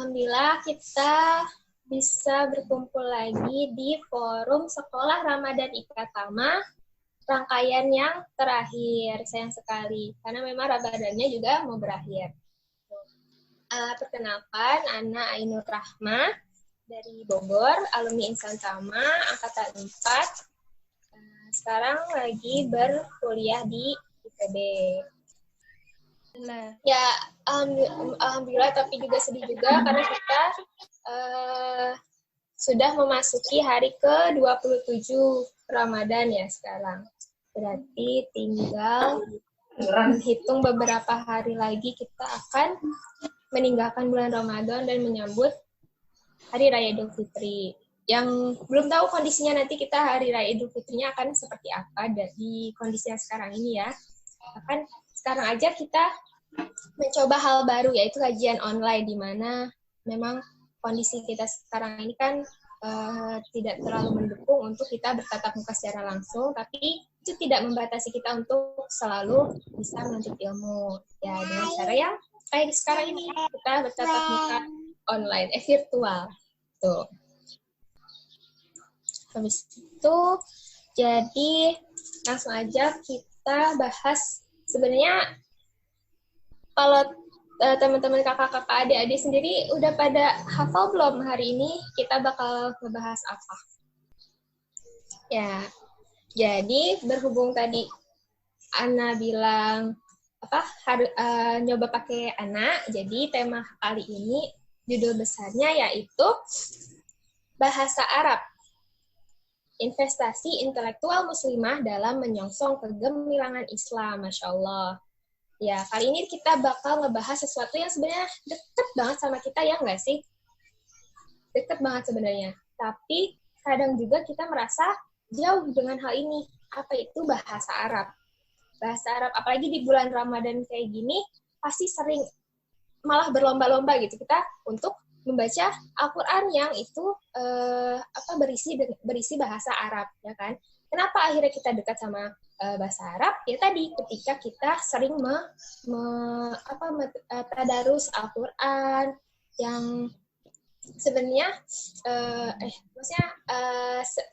Alhamdulillah kita bisa berkumpul lagi di forum Sekolah Ramadan Ikatama, rangkaian yang terakhir. Sayang sekali, karena memang Ramadannya juga mau berakhir. Perkenalkan, Ana Ainur Rahma dari Bogor, alumni Insan Tama, angkatan 4. Sekarang lagi berkuliah di IPB. Nah, ya alhamdulillah, tapi juga sedih juga karena kita sudah memasuki hari ke-27 Ramadan ya sekarang. Berarti tinggal menghitung beberapa hari lagi kita akan meninggalkan bulan Ramadan dan menyambut Hari Raya Idul Fitri. Yang belum tahu kondisinya nanti kita Hari Raya Idul Fitrinya akan seperti apa di kondisi yang sekarang ini ya. Bahkan sekarang aja kita mencoba hal baru, yaitu kajian online, di mana memang kondisi kita sekarang ini kan tidak terlalu mendukung untuk kita bertatap muka secara langsung, tapi itu tidak membatasi kita untuk selalu bisa menuntut ilmu. Ya, dengan cara yang kayak sekarang ini, kita bertatap muka online, virtual. Tuh. Habis itu, jadi langsung aja kita bahas. Sebenarnya kalau teman-teman kakak-kakak adik-adik sendiri udah pada hafal belum hari ini kita bakal ngebahas apa? Ya, jadi berhubung tadi Ana bilang nyoba pakai Ana, jadi tema kali ini judul besarnya yaitu Bahasa Arab. Investasi intelektual muslimah dalam menyongsong kegemilangan Islam. Masya Allah. Ya, kali ini kita bakal ngebahas sesuatu yang sebenarnya deket banget sama kita, ya nggak sih? Deket banget sebenarnya. Tapi kadang juga kita merasa jauh dengan hal ini. Apa itu bahasa Arab? Bahasa Arab, apalagi di bulan Ramadan kayak gini, pasti sering malah berlomba-lomba gitu kita untuk membaca Al-Quran yang itu berisi bahasa Arab, ya kan? Kenapa akhirnya kita dekat sama bahasa Arab? Ya tadi ketika kita sering tadarus Al-Quran yang sebenarnya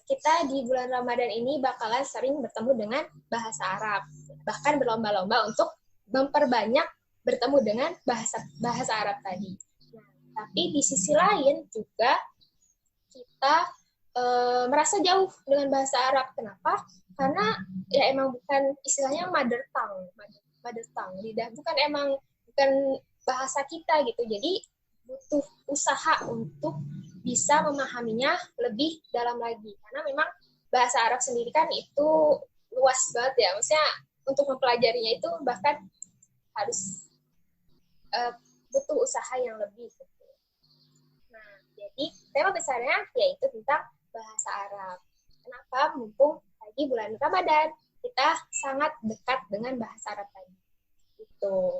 kita di bulan Ramadan ini bakalan sering bertemu dengan bahasa Arab, bahkan berlomba-lomba untuk memperbanyak bertemu dengan bahasa Arab tadi. Tapi di sisi lain juga kita merasa jauh dengan bahasa Arab. Kenapa? Karena ya emang bukan istilahnya mother tongue, bukan bahasa kita gitu. Jadi butuh usaha untuk bisa memahaminya lebih dalam lagi. Karena memang bahasa Arab sendiri kan itu luas banget ya. Maksudnya untuk mempelajarinya itu bahkan harus butuh usaha yang lebih. Jadi, tema besarnya yaitu tentang bahasa Arab. Kenapa? Mumpung lagi bulan Ramadan, kita sangat dekat dengan bahasa Arab tadi. Itu.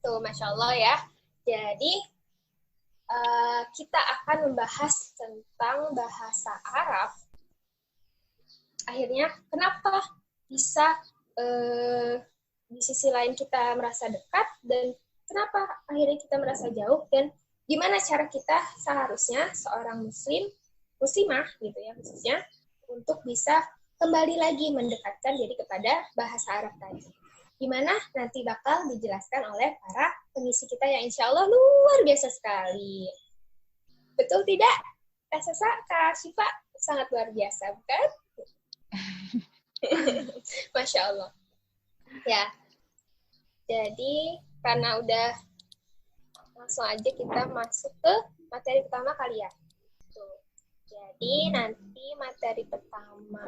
Tuh, Masya Allah ya. Jadi, kita akan membahas tentang bahasa Arab. Akhirnya, kenapa bisa di sisi lain kita merasa dekat, dan kenapa akhirnya kita merasa jauh, dan gimana cara kita seharusnya seorang muslimah gitu ya khususnya untuk bisa kembali lagi mendekatkan diri kepada bahasa Arab tadi. Gimana nanti bakal dijelaskan oleh para pengisi kita yang insya Allah luar biasa sekali. Betul tidak? Kak Sasa, Kak Syifa sangat luar biasa, bukan? Masya Allah. Ya, jadi karena udah langsung aja kita masuk ke materi pertama kali ya. Tuh. Jadi nanti materi pertama.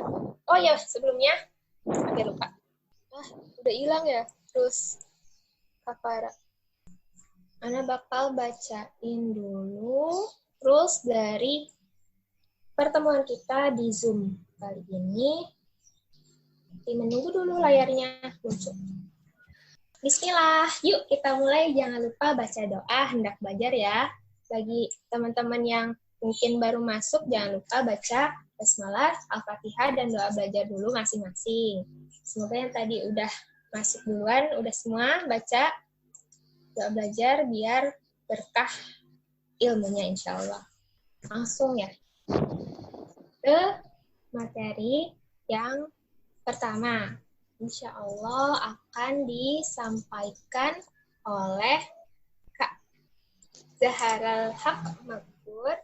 Oh ya, sebelumnya hampir lupa. Udah hilang ya. Terus Kak Ana bakal bacain dulu. Terus dari pertemuan kita di Zoom kali ini. Menunggu dulu layarnya muncul. Bismillah, yuk kita mulai. Jangan lupa baca doa hendak belajar ya. Bagi teman-teman yang mungkin baru masuk, jangan lupa baca Basmalah, Al-Fatihah, dan doa belajar dulu masing-masing. Semoga yang tadi udah masuk duluan, udah semua baca. Doa belajar biar berkah ilmunya insya Allah. Langsung ya ke materi yang pertama. Insya Allah akan disampaikan oleh Kak Zaharal Haq Makbur.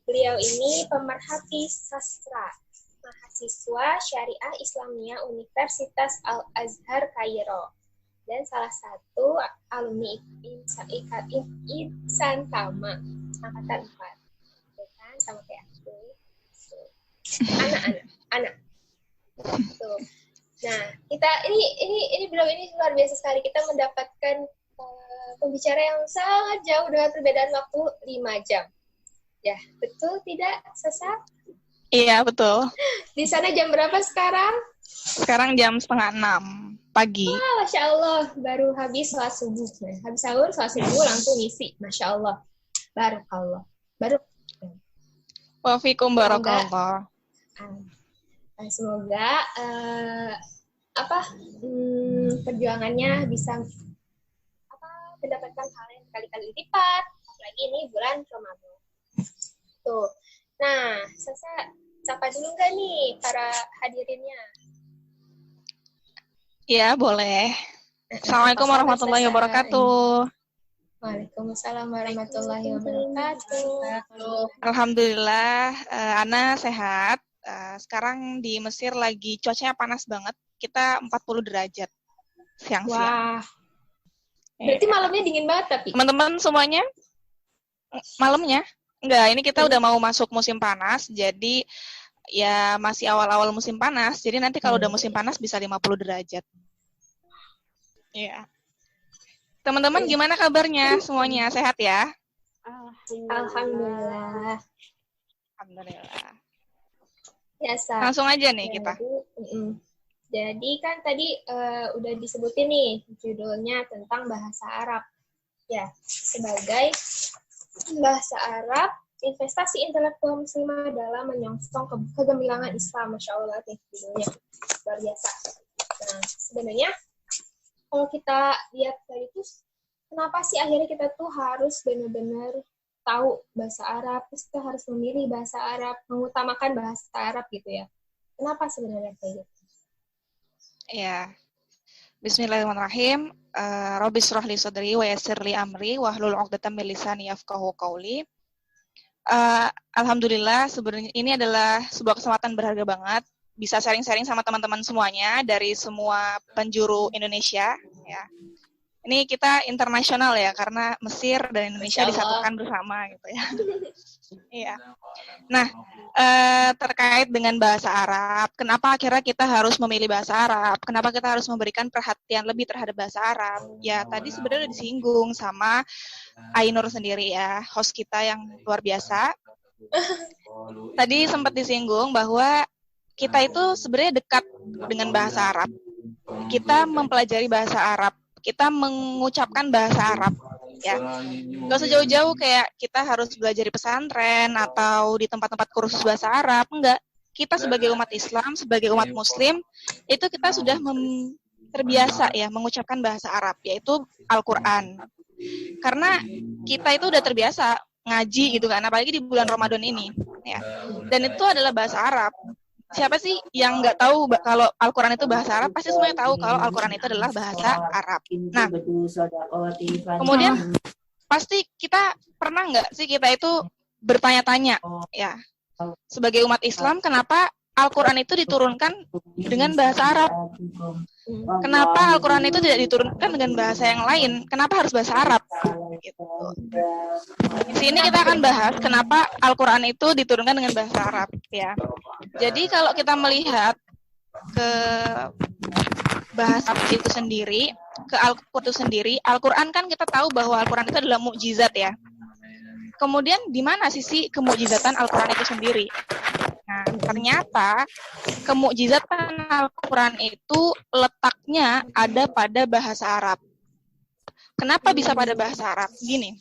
Beliau ini pemerhati sastra, mahasiswa Syariah Islamia Universitas Al-Azhar Kairo, dan salah satu alumni Insan Tama angkatan 4. Ya kan, sama kayak aku. Anak. Tuh. Nah, kita ini beliau ini luar biasa sekali. Kita mendapatkan pembicara yang sangat jauh dengan perbedaan waktu 5 jam. Ya, betul tidak, Sasa? Iya, betul. Di sana jam berapa sekarang? Sekarang jam 5:30 pagi. Wah, Masya Allah, baru habis sholat subuh. Nah, habis sahur, sholat subuh langsung ngisi. Masya Allah. Barakallah. Wafikum barakallah. Semoga perjuangannya bisa mendapatkan hal yang kali-kali lipat. Apalagi ini bulan Ramadan. Tuh. Nah, Sasa sapa dulu nggak nih para hadirinnya? Iya, boleh. Assalamualaikum warahmatullahi wabarakatuh. Waalaikumsalam warahmatullahi wabarakatuh. Alhamdulillah, Ana sehat. Sekarang di Mesir lagi cuacanya panas banget. Kita 40 derajat siang-siang. Wah. Berarti malamnya dingin banget tapi? Teman-teman semuanya? Malamnya? Enggak, ini kita udah mau masuk musim panas. Jadi ya masih awal-awal musim panas. Jadi nanti kalau udah musim panas bisa 50 derajat. Iya. Teman-teman gimana kabarnya? Semuanya sehat ya? Alhamdulillah. Alhamdulillah. Biasa. Langsung aja nih kita. Jadi kan tadi udah disebutin nih judulnya tentang bahasa Arab. Ya, sebagai bahasa Arab, investasi intelektual muslimah dalam menyongsong kegemilangan Islam. Masya Allah nih judulnya. Luar biasa. Nah, sebenarnya kalau kita lihat tadi itu, kenapa sih akhirnya kita tuh harus benar-benar tahu bahasa Arab, terus kita harus memilih bahasa Arab, mengutamakan bahasa Arab gitu ya. Kenapa sebenarnya kayak gitu? Ya. Bismillahirrahmanirrahim. Rabbi shrah li sadri wa yassir li amri wahlul 'uqdatam min lisani yafqahu qawli. Alhamdulillah, sebenarnya ini adalah sebuah kesempatan berharga banget. Bisa sharing-sharing sama teman-teman semuanya dari semua penjuru Indonesia. Ya. Ini kita internasional ya, karena Mesir dan Indonesia disatukan bersama gitu ya. Iya. Nah, terkait dengan bahasa Arab, kenapa akhirnya kita harus memilih bahasa Arab? Kenapa kita harus memberikan perhatian lebih terhadap bahasa Arab? Ya, tadi sebenarnya disinggung sama Ainur sendiri ya, host kita yang luar biasa. Tadi sempat disinggung bahwa kita itu sebenarnya dekat dengan bahasa Arab. Kita mempelajari bahasa Arab. Kita mengucapkan bahasa Arab, ya. Gak usah jauh-jauh kayak kita harus belajar di pesantren atau di tempat-tempat kursus bahasa Arab, enggak. Kita sebagai umat Islam, sebagai umat Muslim, itu kita sudah terbiasa ya mengucapkan bahasa Arab, yaitu Al-Quran. Karena kita itu udah terbiasa ngaji gitu kan, apalagi di bulan Ramadan ini, ya. Dan itu adalah bahasa Arab. Siapa sih yang nggak tahu kalau Al-Quran itu bahasa Arab? Pasti semuanya tahu kalau Al-Quran itu adalah bahasa Arab. Nah, kemudian pasti kita pernah nggak sih kita itu bertanya-tanya, ya, sebagai umat Islam, kenapa Al-Quran itu diturunkan dengan bahasa Arab? Kenapa Al-Quran itu tidak diturunkan dengan bahasa yang lain? Kenapa harus bahasa Arab? Gitu. Di sini kita akan bahas kenapa Al-Quran itu diturunkan dengan bahasa Arab, ya. Jadi kalau kita melihat ke bahasa itu sendiri, ke Al-Quran itu sendiri, Al-Quran kan kita tahu bahwa Al-Quran itu adalah mukjizat ya. Kemudian di mana sisi kemukjizatan Al-Quran itu sendiri? Nah, ternyata kemukjizatan Al-Quran itu letaknya ada pada bahasa Arab. Kenapa bisa pada bahasa Arab? Gini,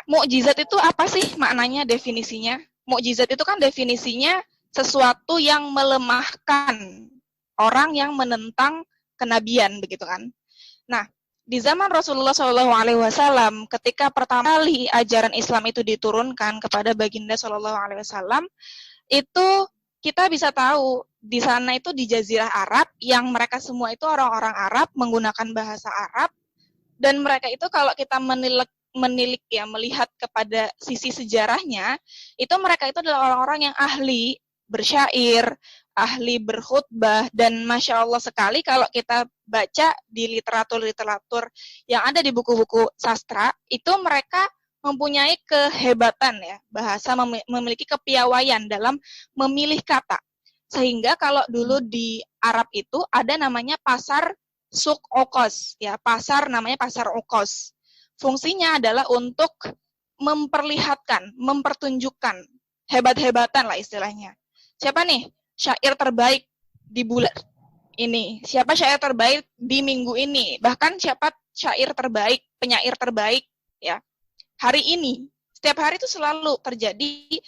mukjizat itu apa sih maknanya, definisinya? Mukjizat itu kan definisinya sesuatu yang melemahkan orang yang menentang kenabian, begitu kan? Nah, di zaman Rasulullah SAW, ketika pertama kali ajaran Islam itu diturunkan kepada baginda SAW, itu kita bisa tahu di sana itu di Jazirah Arab, yang mereka semua itu orang-orang Arab menggunakan bahasa Arab, dan mereka itu kalau kita menilik ya, melihat kepada sisi sejarahnya, itu mereka itu adalah orang-orang yang ahli bersyair, ahli berkhutbah, dan Masya Allah sekali kalau kita baca di literatur-literatur yang ada di buku-buku sastra, itu mereka mempunyai kehebatan ya, bahasa memiliki kepiawaian dalam memilih kata. Sehingga kalau dulu di Arab itu ada namanya pasar Suk Okos, ya, pasar namanya pasar Okos. Fungsinya adalah untuk memperlihatkan, mempertunjukkan hebat-hebatan lah istilahnya. Siapa nih syair terbaik di bulan ini? Siapa syair terbaik di minggu ini? Bahkan siapa syair terbaik, penyair terbaik ya hari ini? Setiap hari itu selalu terjadi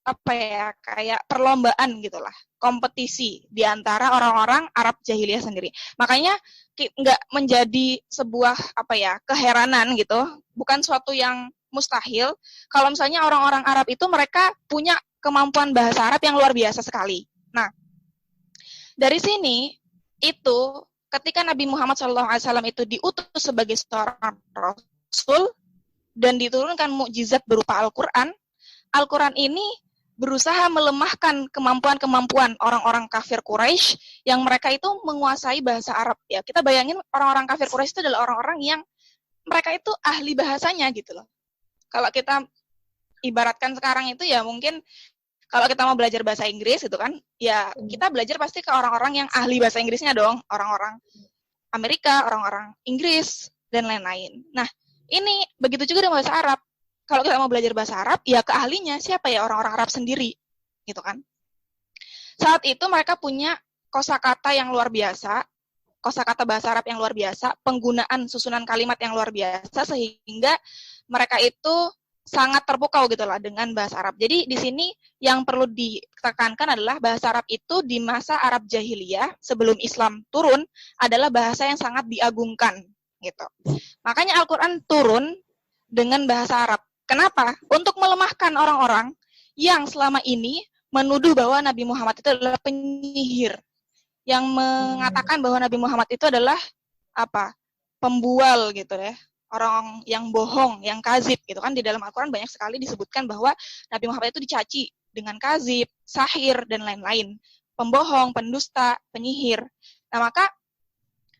apa ya, kayak perlombaan gitulah, kompetisi di antara orang-orang Arab jahiliyah sendiri. Makanya nggak menjadi sebuah apa ya, keheranan gitu, bukan suatu yang mustahil kalau misalnya orang-orang Arab itu mereka punya kemampuan bahasa Arab yang luar biasa sekali. Nah, dari sini itu ketika Nabi Muhammad SAW itu diutus sebagai seorang Rasul dan diturunkan mukjizat berupa Al-Quran, Al-Quran ini berusaha melemahkan kemampuan-kemampuan orang-orang kafir Quraisy yang mereka itu menguasai bahasa Arab. Ya, kita bayangin orang-orang kafir Quraisy itu adalah orang-orang yang mereka itu ahli bahasanya gitu loh. Kalau kita ibaratkan sekarang itu ya mungkin kalau kita mau belajar bahasa Inggris gitu kan, ya kita belajar pasti ke orang-orang yang ahli bahasa Inggrisnya dong, orang-orang Amerika, orang-orang Inggris, dan lain-lain. Nah, ini begitu juga dengan bahasa Arab. Kalau kita mau belajar bahasa Arab, ya keahlinya siapa ya? Orang-orang Arab sendiri, gitu kan. Saat itu mereka punya kosakata yang luar biasa, kosakata bahasa Arab yang luar biasa, penggunaan susunan kalimat yang luar biasa, sehingga mereka itu sangat terpukau gitulah dengan bahasa Arab. Jadi di sini yang perlu ditekankan adalah bahasa Arab itu di masa Arab jahiliyah sebelum Islam turun adalah bahasa yang sangat diagungkan gitu. Makanya Al-Qur'an turun dengan bahasa Arab. Kenapa? Untuk melemahkan orang-orang yang selama ini menuduh bahwa Nabi Muhammad itu adalah penyihir, yang mengatakan bahwa Nabi Muhammad itu adalah apa? Pembual gitu ya. Orang yang bohong, yang kazib gitu kan. Di dalam Al-Quran banyak sekali disebutkan bahwa Nabi Muhammad itu dicaci dengan kazib, sahir, dan lain-lain. Pembohong, pendusta, penyihir. Nah, maka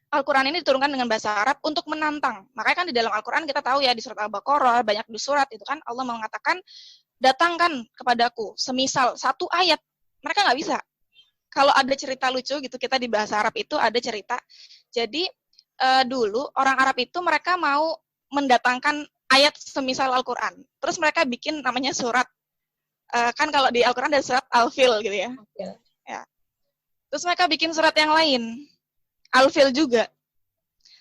Al-Quran ini diturunkan dengan bahasa Arab untuk menantang. Makanya kan di dalam Al-Quran kita tahu ya, di surat Al-Baqarah, banyak di surat itu kan Allah mengatakan, datangkan kepadaku semisal satu ayat. Mereka nggak bisa. Kalau ada cerita lucu gitu, kita di bahasa Arab itu ada cerita. Jadi dulu orang Arab itu mereka mau mendatangkan ayat semisal Al-Quran. Terus mereka bikin namanya surat. Kan kalau di Al-Quran ada surat Al-Fil gitu ya. Ya. Terus mereka bikin surat yang lain. Al-Fil juga.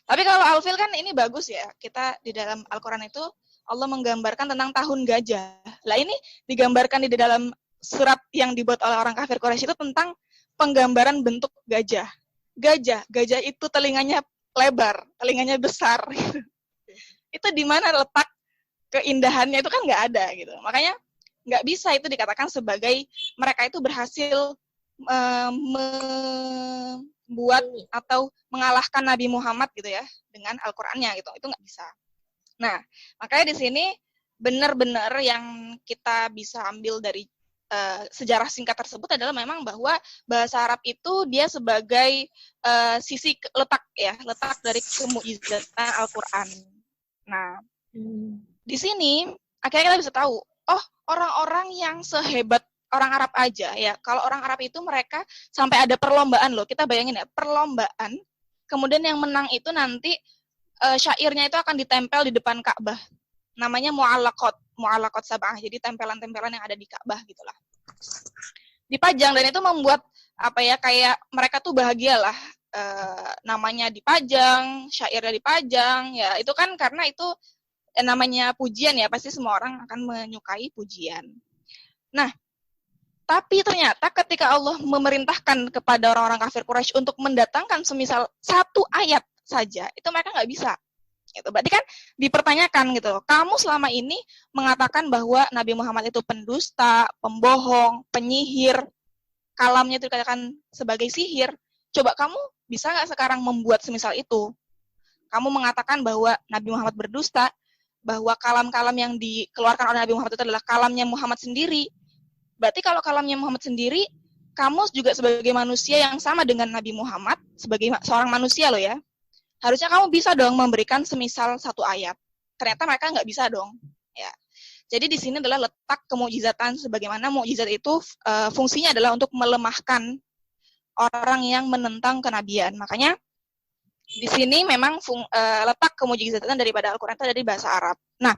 Tapi kalau Al-Fil kan ini bagus ya. Kita di dalam Al-Quran itu Allah menggambarkan tentang tahun gajah. Lah ini digambarkan di dalam surat yang dibuat oleh orang kafir Quraisy itu tentang penggambaran bentuk gajah. Gajah itu telinganya lebar, telinganya besar. Itu di mana letak keindahannya itu kan nggak ada gitu. Makanya nggak bisa itu dikatakan sebagai mereka itu berhasil membuat atau mengalahkan Nabi Muhammad gitu ya dengan Al-Qur'annya gitu. Itu nggak bisa. Nah, makanya di sini benar-benar yang kita bisa ambil dari sejarah singkat tersebut adalah memang bahwa bahasa Arab itu dia sebagai sisi letak dari kemukjizatan Al-Qur'an. Nah, di sini akhirnya kita bisa tahu, oh, orang-orang yang sehebat orang Arab aja ya. Kalau orang Arab itu mereka sampai ada perlombaan loh. Kita bayangin ya, perlombaan. Kemudian yang menang itu nanti syairnya itu akan ditempel di depan Ka'bah. Namanya mu'allaqat sab'ah. Jadi tempelan-tempelan yang ada di Ka'bah gitulah. Dipajang, dan itu membuat apa ya, kayak mereka tuh bahagialah. Namanya dipajang, syairnya dipajang, ya itu kan karena itu namanya pujian ya, pasti semua orang akan menyukai pujian. Nah, tapi ternyata ketika Allah memerintahkan kepada orang-orang kafir Quraisy untuk mendatangkan semisal satu ayat saja, itu mereka nggak bisa. Gitu. Berarti kan dipertanyakan gitu loh. Kamu selama ini mengatakan bahwa Nabi Muhammad itu pendusta, pembohong, penyihir, kalamnya itu dikatakan sebagai sihir. Coba kamu bisa nggak sekarang membuat semisal itu? Kamu mengatakan bahwa Nabi Muhammad berdusta, bahwa kalam-kalam yang dikeluarkan oleh Nabi Muhammad itu adalah kalamnya Muhammad sendiri. Berarti kalau kalamnya Muhammad sendiri, kamu juga sebagai manusia yang sama dengan Nabi Muhammad, sebagai seorang manusia loh ya, harusnya kamu bisa dong memberikan semisal satu ayat. Ternyata mereka nggak bisa dong. Ya. Jadi di sini adalah letak kemukjizatan, sebagaimana mukjizat itu fungsinya adalah untuk melemahkan orang yang menentang kenabian. Makanya di sini memang letak kemukjizatan daripada Al-Quran itu dari bahasa Arab. Nah,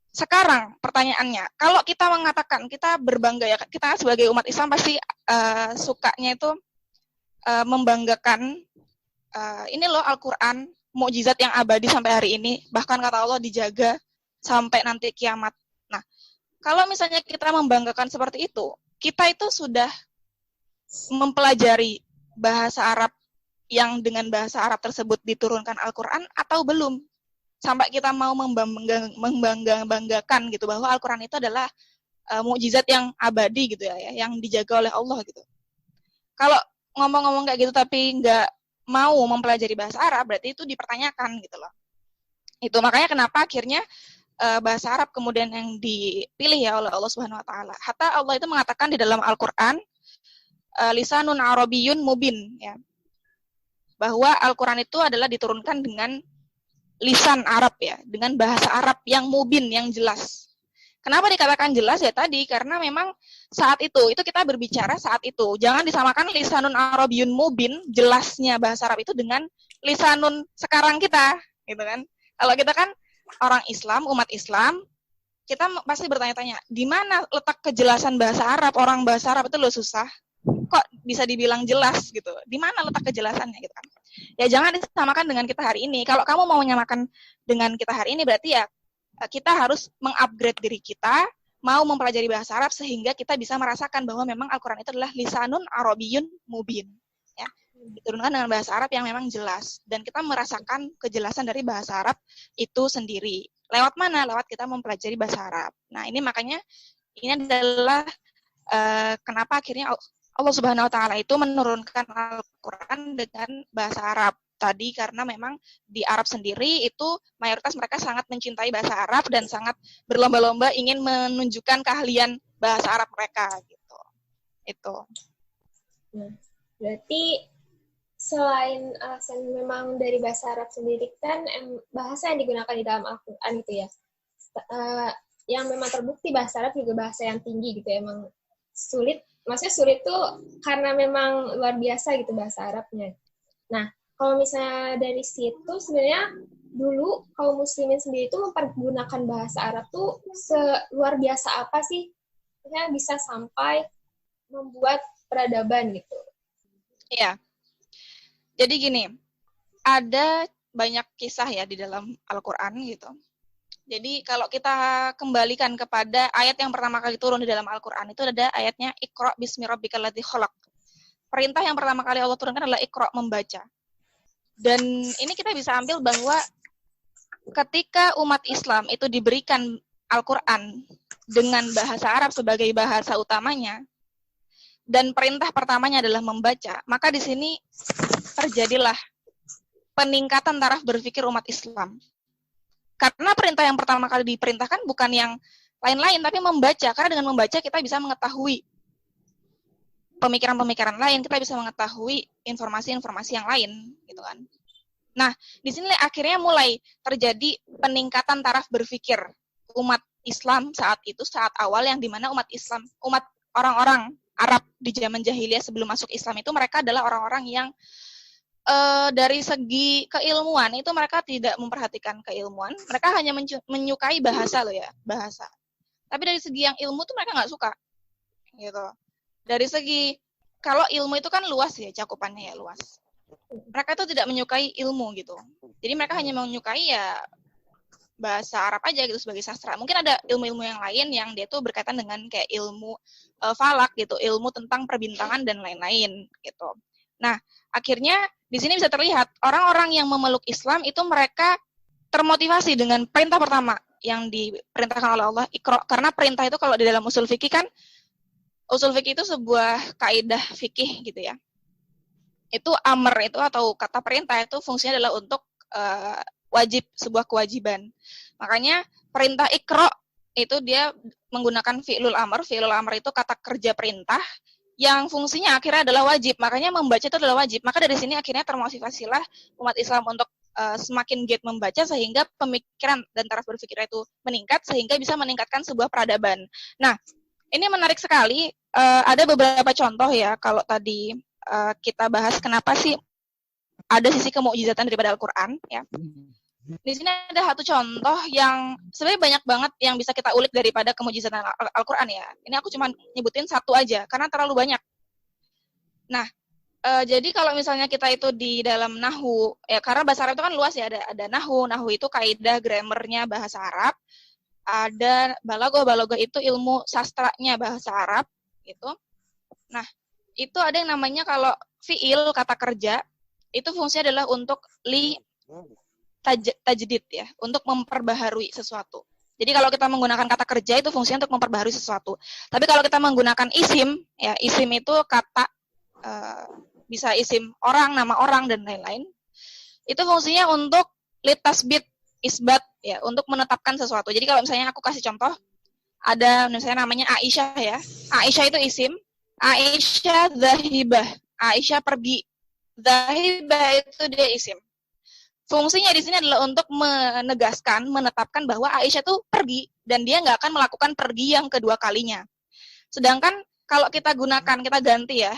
sekarang pertanyaannya, kalau kita mengatakan kita berbangga ya, kita sebagai umat Islam pasti sukanya itu membanggakan ini loh Al-Quran, mukjizat yang abadi sampai hari ini, bahkan kata Allah dijaga sampai nanti kiamat. Nah, kalau misalnya kita membanggakan seperti itu, kita itu sudah mempelajari bahasa Arab yang dengan bahasa Arab tersebut diturunkan Al-Quran atau belum? Sampai kita mau membanggakan gitu bahwa Al-Quran itu adalah mukjizat yang abadi gitu ya, yang dijaga oleh Allah gitu. Kalau ngomong-ngomong kayak gitu tapi nggak mau mempelajari bahasa Arab, berarti itu dipertanyakan gitu loh. Itu makanya kenapa akhirnya bahasa Arab kemudian yang dipilih ya oleh Allah Subhanahu wa taala. Hatta Allah itu mengatakan di dalam Al-Qur'an lisanun arabiyyun mubin ya. Bahwa Al-Qur'an itu adalah diturunkan dengan lisan Arab ya, dengan bahasa Arab yang mubin, yang jelas. Kenapa dikatakan jelas ya tadi? Karena memang saat itu kita berbicara saat itu. Jangan disamakan lisanun arabiyyun mubin, jelasnya bahasa Arab itu dengan lisanun sekarang kita, gitu kan. Kalau kita kan orang Islam, umat Islam, kita pasti bertanya-tanya, di mana letak kejelasan bahasa Arab? Orang bahasa Arab itu loh susah. Kok bisa dibilang jelas gitu? Di mana letak kejelasannya gitu kan? Ya jangan disamakan dengan kita hari ini. Kalau kamu mau menyamakan dengan kita hari ini, berarti ya kita harus mengupgrade diri kita, mau mempelajari bahasa Arab sehingga kita bisa merasakan bahwa memang Al-Quran itu adalah lisanun arabiyyun mubin. Ya, diturunkan dengan bahasa Arab yang memang jelas. Dan kita merasakan kejelasan dari bahasa Arab itu sendiri. Lewat mana? Lewat kita mempelajari bahasa Arab. Nah, ini makanya ini adalah kenapa akhirnya Allah Subhanahu wa taala itu menurunkan Al-Quran dengan bahasa Arab. Tadi karena memang di Arab sendiri itu mayoritas mereka sangat mencintai bahasa Arab dan sangat berlomba-lomba ingin menunjukkan keahlian bahasa Arab mereka gitu. Itu. Nah, berarti selain alasan memang dari bahasa Arab sendiri kan bahasa yang digunakan di dalam Al-Quran itu ya, yang memang terbukti bahasa Arab juga bahasa yang tinggi gitu ya, emang sulit. Maksudnya sulit tuh karena memang luar biasa gitu bahasa Arabnya. Nah, kalau misalnya dari situ sebenarnya dulu kaum muslimin sendiri itu mempergunakan bahasa Arab tuh seluar biasa apa sih? Maksudnya bisa sampai membuat peradaban gitu. Iya. Jadi gini, ada banyak kisah ya di dalam Al-Quran gitu. Jadi kalau kita kembalikan kepada ayat yang pertama kali turun di dalam Al-Quran, itu ada ayatnya Iqra' bismi rabbikal ladzi khalaq. Perintah yang pertama kali Allah turunkan adalah Iqra' membaca. Dan ini kita bisa ambil bahwa ketika umat Islam itu diberikan Al-Quran dengan bahasa Arab sebagai bahasa utamanya, dan perintah pertamanya adalah membaca, maka di sini terjadilah peningkatan taraf berpikir umat Islam. Karena perintah yang pertama kali diperintahkan bukan yang lain-lain, tapi membaca. Karena dengan membaca kita bisa mengetahui pemikiran-pemikiran lain, kita bisa mengetahui informasi-informasi yang lain, gitu kan. Nah, di sini akhirnya mulai terjadi peningkatan taraf berpikir umat Islam saat itu, saat awal yang dimana umat Islam, umat orang-orang Arab di zaman jahiliyah sebelum masuk Islam itu mereka adalah orang-orang yang dari segi keilmuan itu mereka tidak memperhatikan keilmuan, mereka hanya menyukai bahasa loh ya, bahasa. Tapi dari segi yang ilmu tuh mereka nggak suka, gitu. Dari segi kalau ilmu itu kan luas ya, cakupannya ya luas. Mereka itu tidak menyukai ilmu gitu. Jadi mereka hanya menyukai ya bahasa Arab aja gitu sebagai sastra. Mungkin ada ilmu-ilmu yang lain yang dia tuh berkaitan dengan kayak ilmu falak gitu, ilmu tentang perbintangan dan lain-lain gitu. Nah, akhirnya di sini bisa terlihat orang-orang yang memeluk Islam itu mereka termotivasi dengan perintah pertama yang diperintahkan oleh Allah, Iqra. Karena perintah itu kalau di dalam usul fikih kan, usul fikih itu sebuah kaidah fikih gitu ya. Itu amr itu atau kata perintah itu fungsinya adalah untuk wajib, sebuah kewajiban. Makanya perintah Iqra itu dia menggunakan fi'lul amr. Fi'lul amr itu kata kerja perintah yang fungsinya akhirnya adalah wajib. Makanya membaca itu adalah wajib. Maka dari sini akhirnya termotivasilah umat Islam untuk semakin giat membaca sehingga pemikiran dan taraf berpikir itu meningkat sehingga bisa meningkatkan sebuah peradaban. Nah, ini menarik sekali. Ada beberapa contoh ya kalau tadi kita bahas kenapa sih ada sisi kemukjizatan daripada Al-Qur'an ya. Di sini ada satu contoh yang sebenarnya banyak banget yang bisa kita ulik daripada kemukjizatan Al-Qur'an ya. Ini aku cuma nyebutin satu aja karena terlalu banyak. Nah, jadi kalau misalnya kita itu di dalam nahwu ya, karena bahasa Arab itu kan luas ya, ada nahwu. Nahwu itu kaidah grammarnya bahasa Arab. Ada balaghah. Balaghah itu ilmu sastranya bahasa Arab gitu. Nah, itu ada yang namanya kalau fiil kata kerja itu fungsinya adalah untuk tajdid ya, untuk memperbaharui sesuatu. Jadi kalau kita menggunakan kata kerja itu fungsinya untuk memperbaharui sesuatu. Tapi kalau kita menggunakan isim, ya isim itu kata bisa isim orang, nama orang dan lain-lain. Itu fungsinya untuk litasbit, isbat ya, untuk menetapkan sesuatu. Jadi kalau misalnya aku kasih contoh, ada misalnya namanya Aisyah ya. Aisyah itu isim. Aisyah zahibah. Aisyah pergi. Zahibah itu dia isim. Fungsinya di sini adalah untuk menegaskan, menetapkan bahwa Aisyah itu pergi dan dia nggak akan melakukan pergi yang kedua kalinya. Sedangkan kalau kita gunakan, kita ganti ya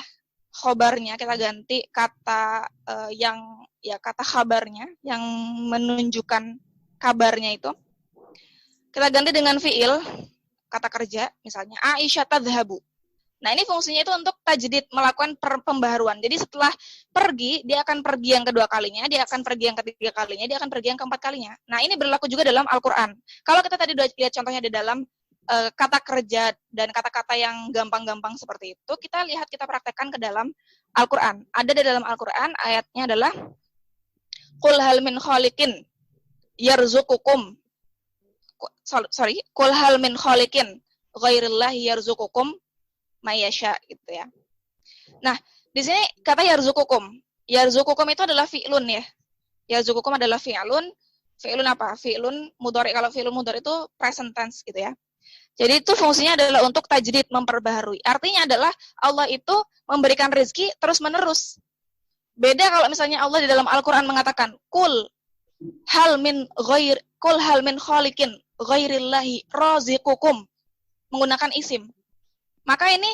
khobarnya, kita ganti kata yang ya kata khabarnya yang menunjukkan kabarnya itu. Kita ganti dengan fiil kata kerja, misalnya Aisyah tadhhabu. Nah, ini fungsinya itu untuk tajdid, melakukan pembaharuan. Jadi setelah pergi, dia akan pergi yang kedua kalinya, dia akan pergi yang ketiga kalinya, dia akan pergi yang keempat kalinya. Nah, ini berlaku juga dalam Al-Qur'an. Kalau kita tadi udah lihat contohnya di dalam kata kerja dan kata-kata yang gampang-gampang seperti itu, kita lihat, kita praktekkan ke dalam Al-Qur'an. Ada di dalam Al-Qur'an, ayatnya adalah Qul hal min khaliqin yarzuqukum. Qul hal min khaliqin ghairillahi yarzuqukum mayasya gitu ya. Nah, di sini kata yarzuqukum. Yarzuqukum itu adalah fi'lun ya. Yarzuqukum adalah fi'lun. Fi'lun apa? Fi'lun mudhari. Kalau fi'lun mudhari itu present tense gitu ya. Jadi itu fungsinya adalah untuk tajdid, memperbaharui. Artinya adalah Allah itu memberikan rezeki terus-menerus. Beda kalau misalnya Allah di dalam Al-Qur'an mengatakan kul hal min khaliqin ghairillahi raziqukum, menggunakan isim. Maka ini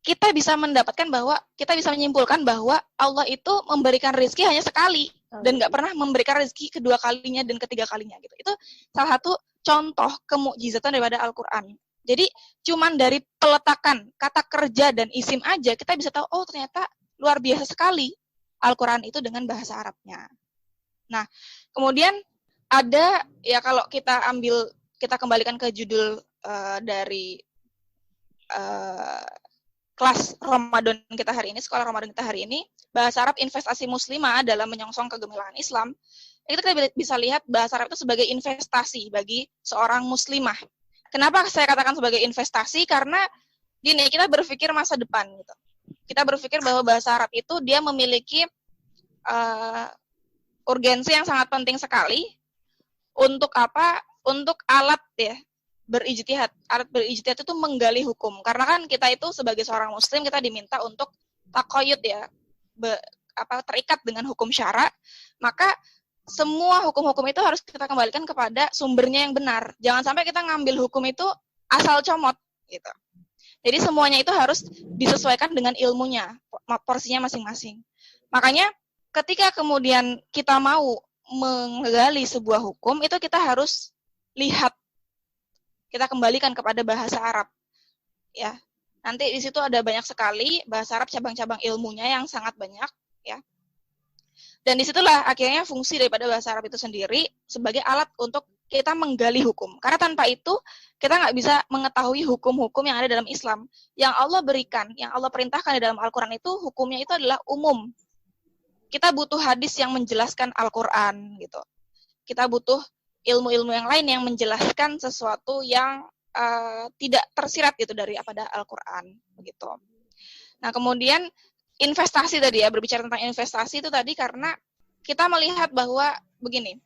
kita bisa mendapatkan bahwa, kita bisa menyimpulkan bahwa Allah itu memberikan rezeki hanya sekali dan nggak pernah memberikan rezeki kedua kalinya dan ketiga kalinya gitu. Itu salah satu contoh kemukjizatan daripada Al-Qur'an. Jadi cuman dari peletakan kata kerja dan isim aja kita bisa tahu, oh ternyata luar biasa sekali Al-Qur'an itu dengan bahasa Arabnya. Nah, kemudian ada ya, kalau kita kembalikan ke judul dari kelas Ramadan kita hari ini, sekolah Ramadan kita hari ini, bahasa Arab investasi muslimah dalam menyongsong kegemilangan Islam. Itu kita bisa lihat bahasa Arab itu sebagai investasi bagi seorang muslimah. Kenapa saya katakan sebagai investasi? Karena gini, kita berpikir masa depan gitu. Kita berpikir bahwa bahasa Arab itu dia memiliki urgensi yang sangat penting sekali untuk apa? Untuk alat ya, berijtihad. Alat berijtihad itu menggali hukum. Karena kan kita itu sebagai seorang muslim kita diminta untuk taqayyud ya, terikat dengan hukum syara. Maka semua hukum-hukum itu harus kita kembalikan kepada sumbernya yang benar. Jangan sampai kita ngambil hukum itu asal comot gitu. Jadi semuanya itu harus disesuaikan dengan ilmunya, porsinya masing-masing. Makanya ketika kemudian kita mau menggali sebuah hukum, itu kita harus lihat, kita kembalikan kepada bahasa Arab. Ya. Nanti di situ ada banyak sekali bahasa Arab, cabang-cabang ilmunya yang sangat banyak, ya. Dan disitulah akhirnya fungsi daripada bahasa Arab itu sendiri sebagai alat untuk kita menggali hukum. Karena tanpa itu kita nggak bisa mengetahui hukum-hukum yang ada dalam Islam. Yang Allah berikan, yang Allah perintahkan di dalam Al-Quran itu hukumnya itu adalah umum. kita butuh hadis yang menjelaskan Al-Quran gitu. Kita butuh ilmu-ilmu yang lain yang menjelaskan sesuatu yang tidak tersirat gitu dari Al-Quran begitu. Nah, kemudian investasi tadi ya, berbicara tentang investasi itu tadi karena kita melihat bahwa begini,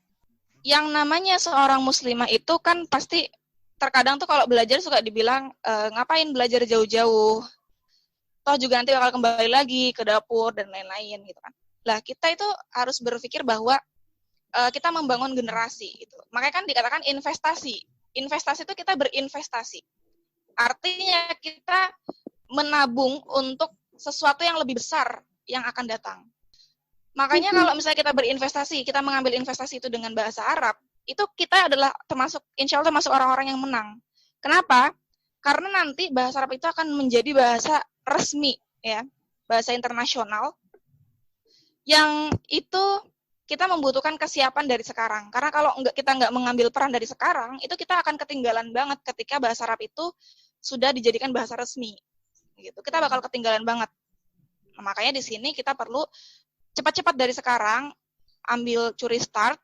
yang namanya seorang muslimah itu kan pasti terkadang tuh kalau belajar suka dibilang ngapain belajar jauh-jauh, toh juga nanti bakal kembali lagi ke dapur dan lain-lain gitu kan. Lah kita itu harus berpikir bahwa kita membangun generasi gitu. Makanya kan dikatakan investasi. Investasi itu kita berinvestasi. Artinya kita menabung untuk sesuatu yang lebih besar yang akan datang. Makanya kalau misalnya kita berinvestasi, kita mengambil investasi itu dengan bahasa Arab, itu kita adalah insya Allah termasuk orang-orang yang menang. Kenapa? Karena nanti bahasa Arab itu akan menjadi bahasa resmi, ya, bahasa internasional, yang itu kita membutuhkan kesiapan dari sekarang. Karena kalau kita nggak mengambil peran dari sekarang, itu kita akan ketinggalan banget ketika bahasa Arab itu sudah dijadikan bahasa resmi. Gitu. Kita bakal ketinggalan banget. Nah, makanya di sini kita perlu cepat-cepat dari sekarang ambil curi start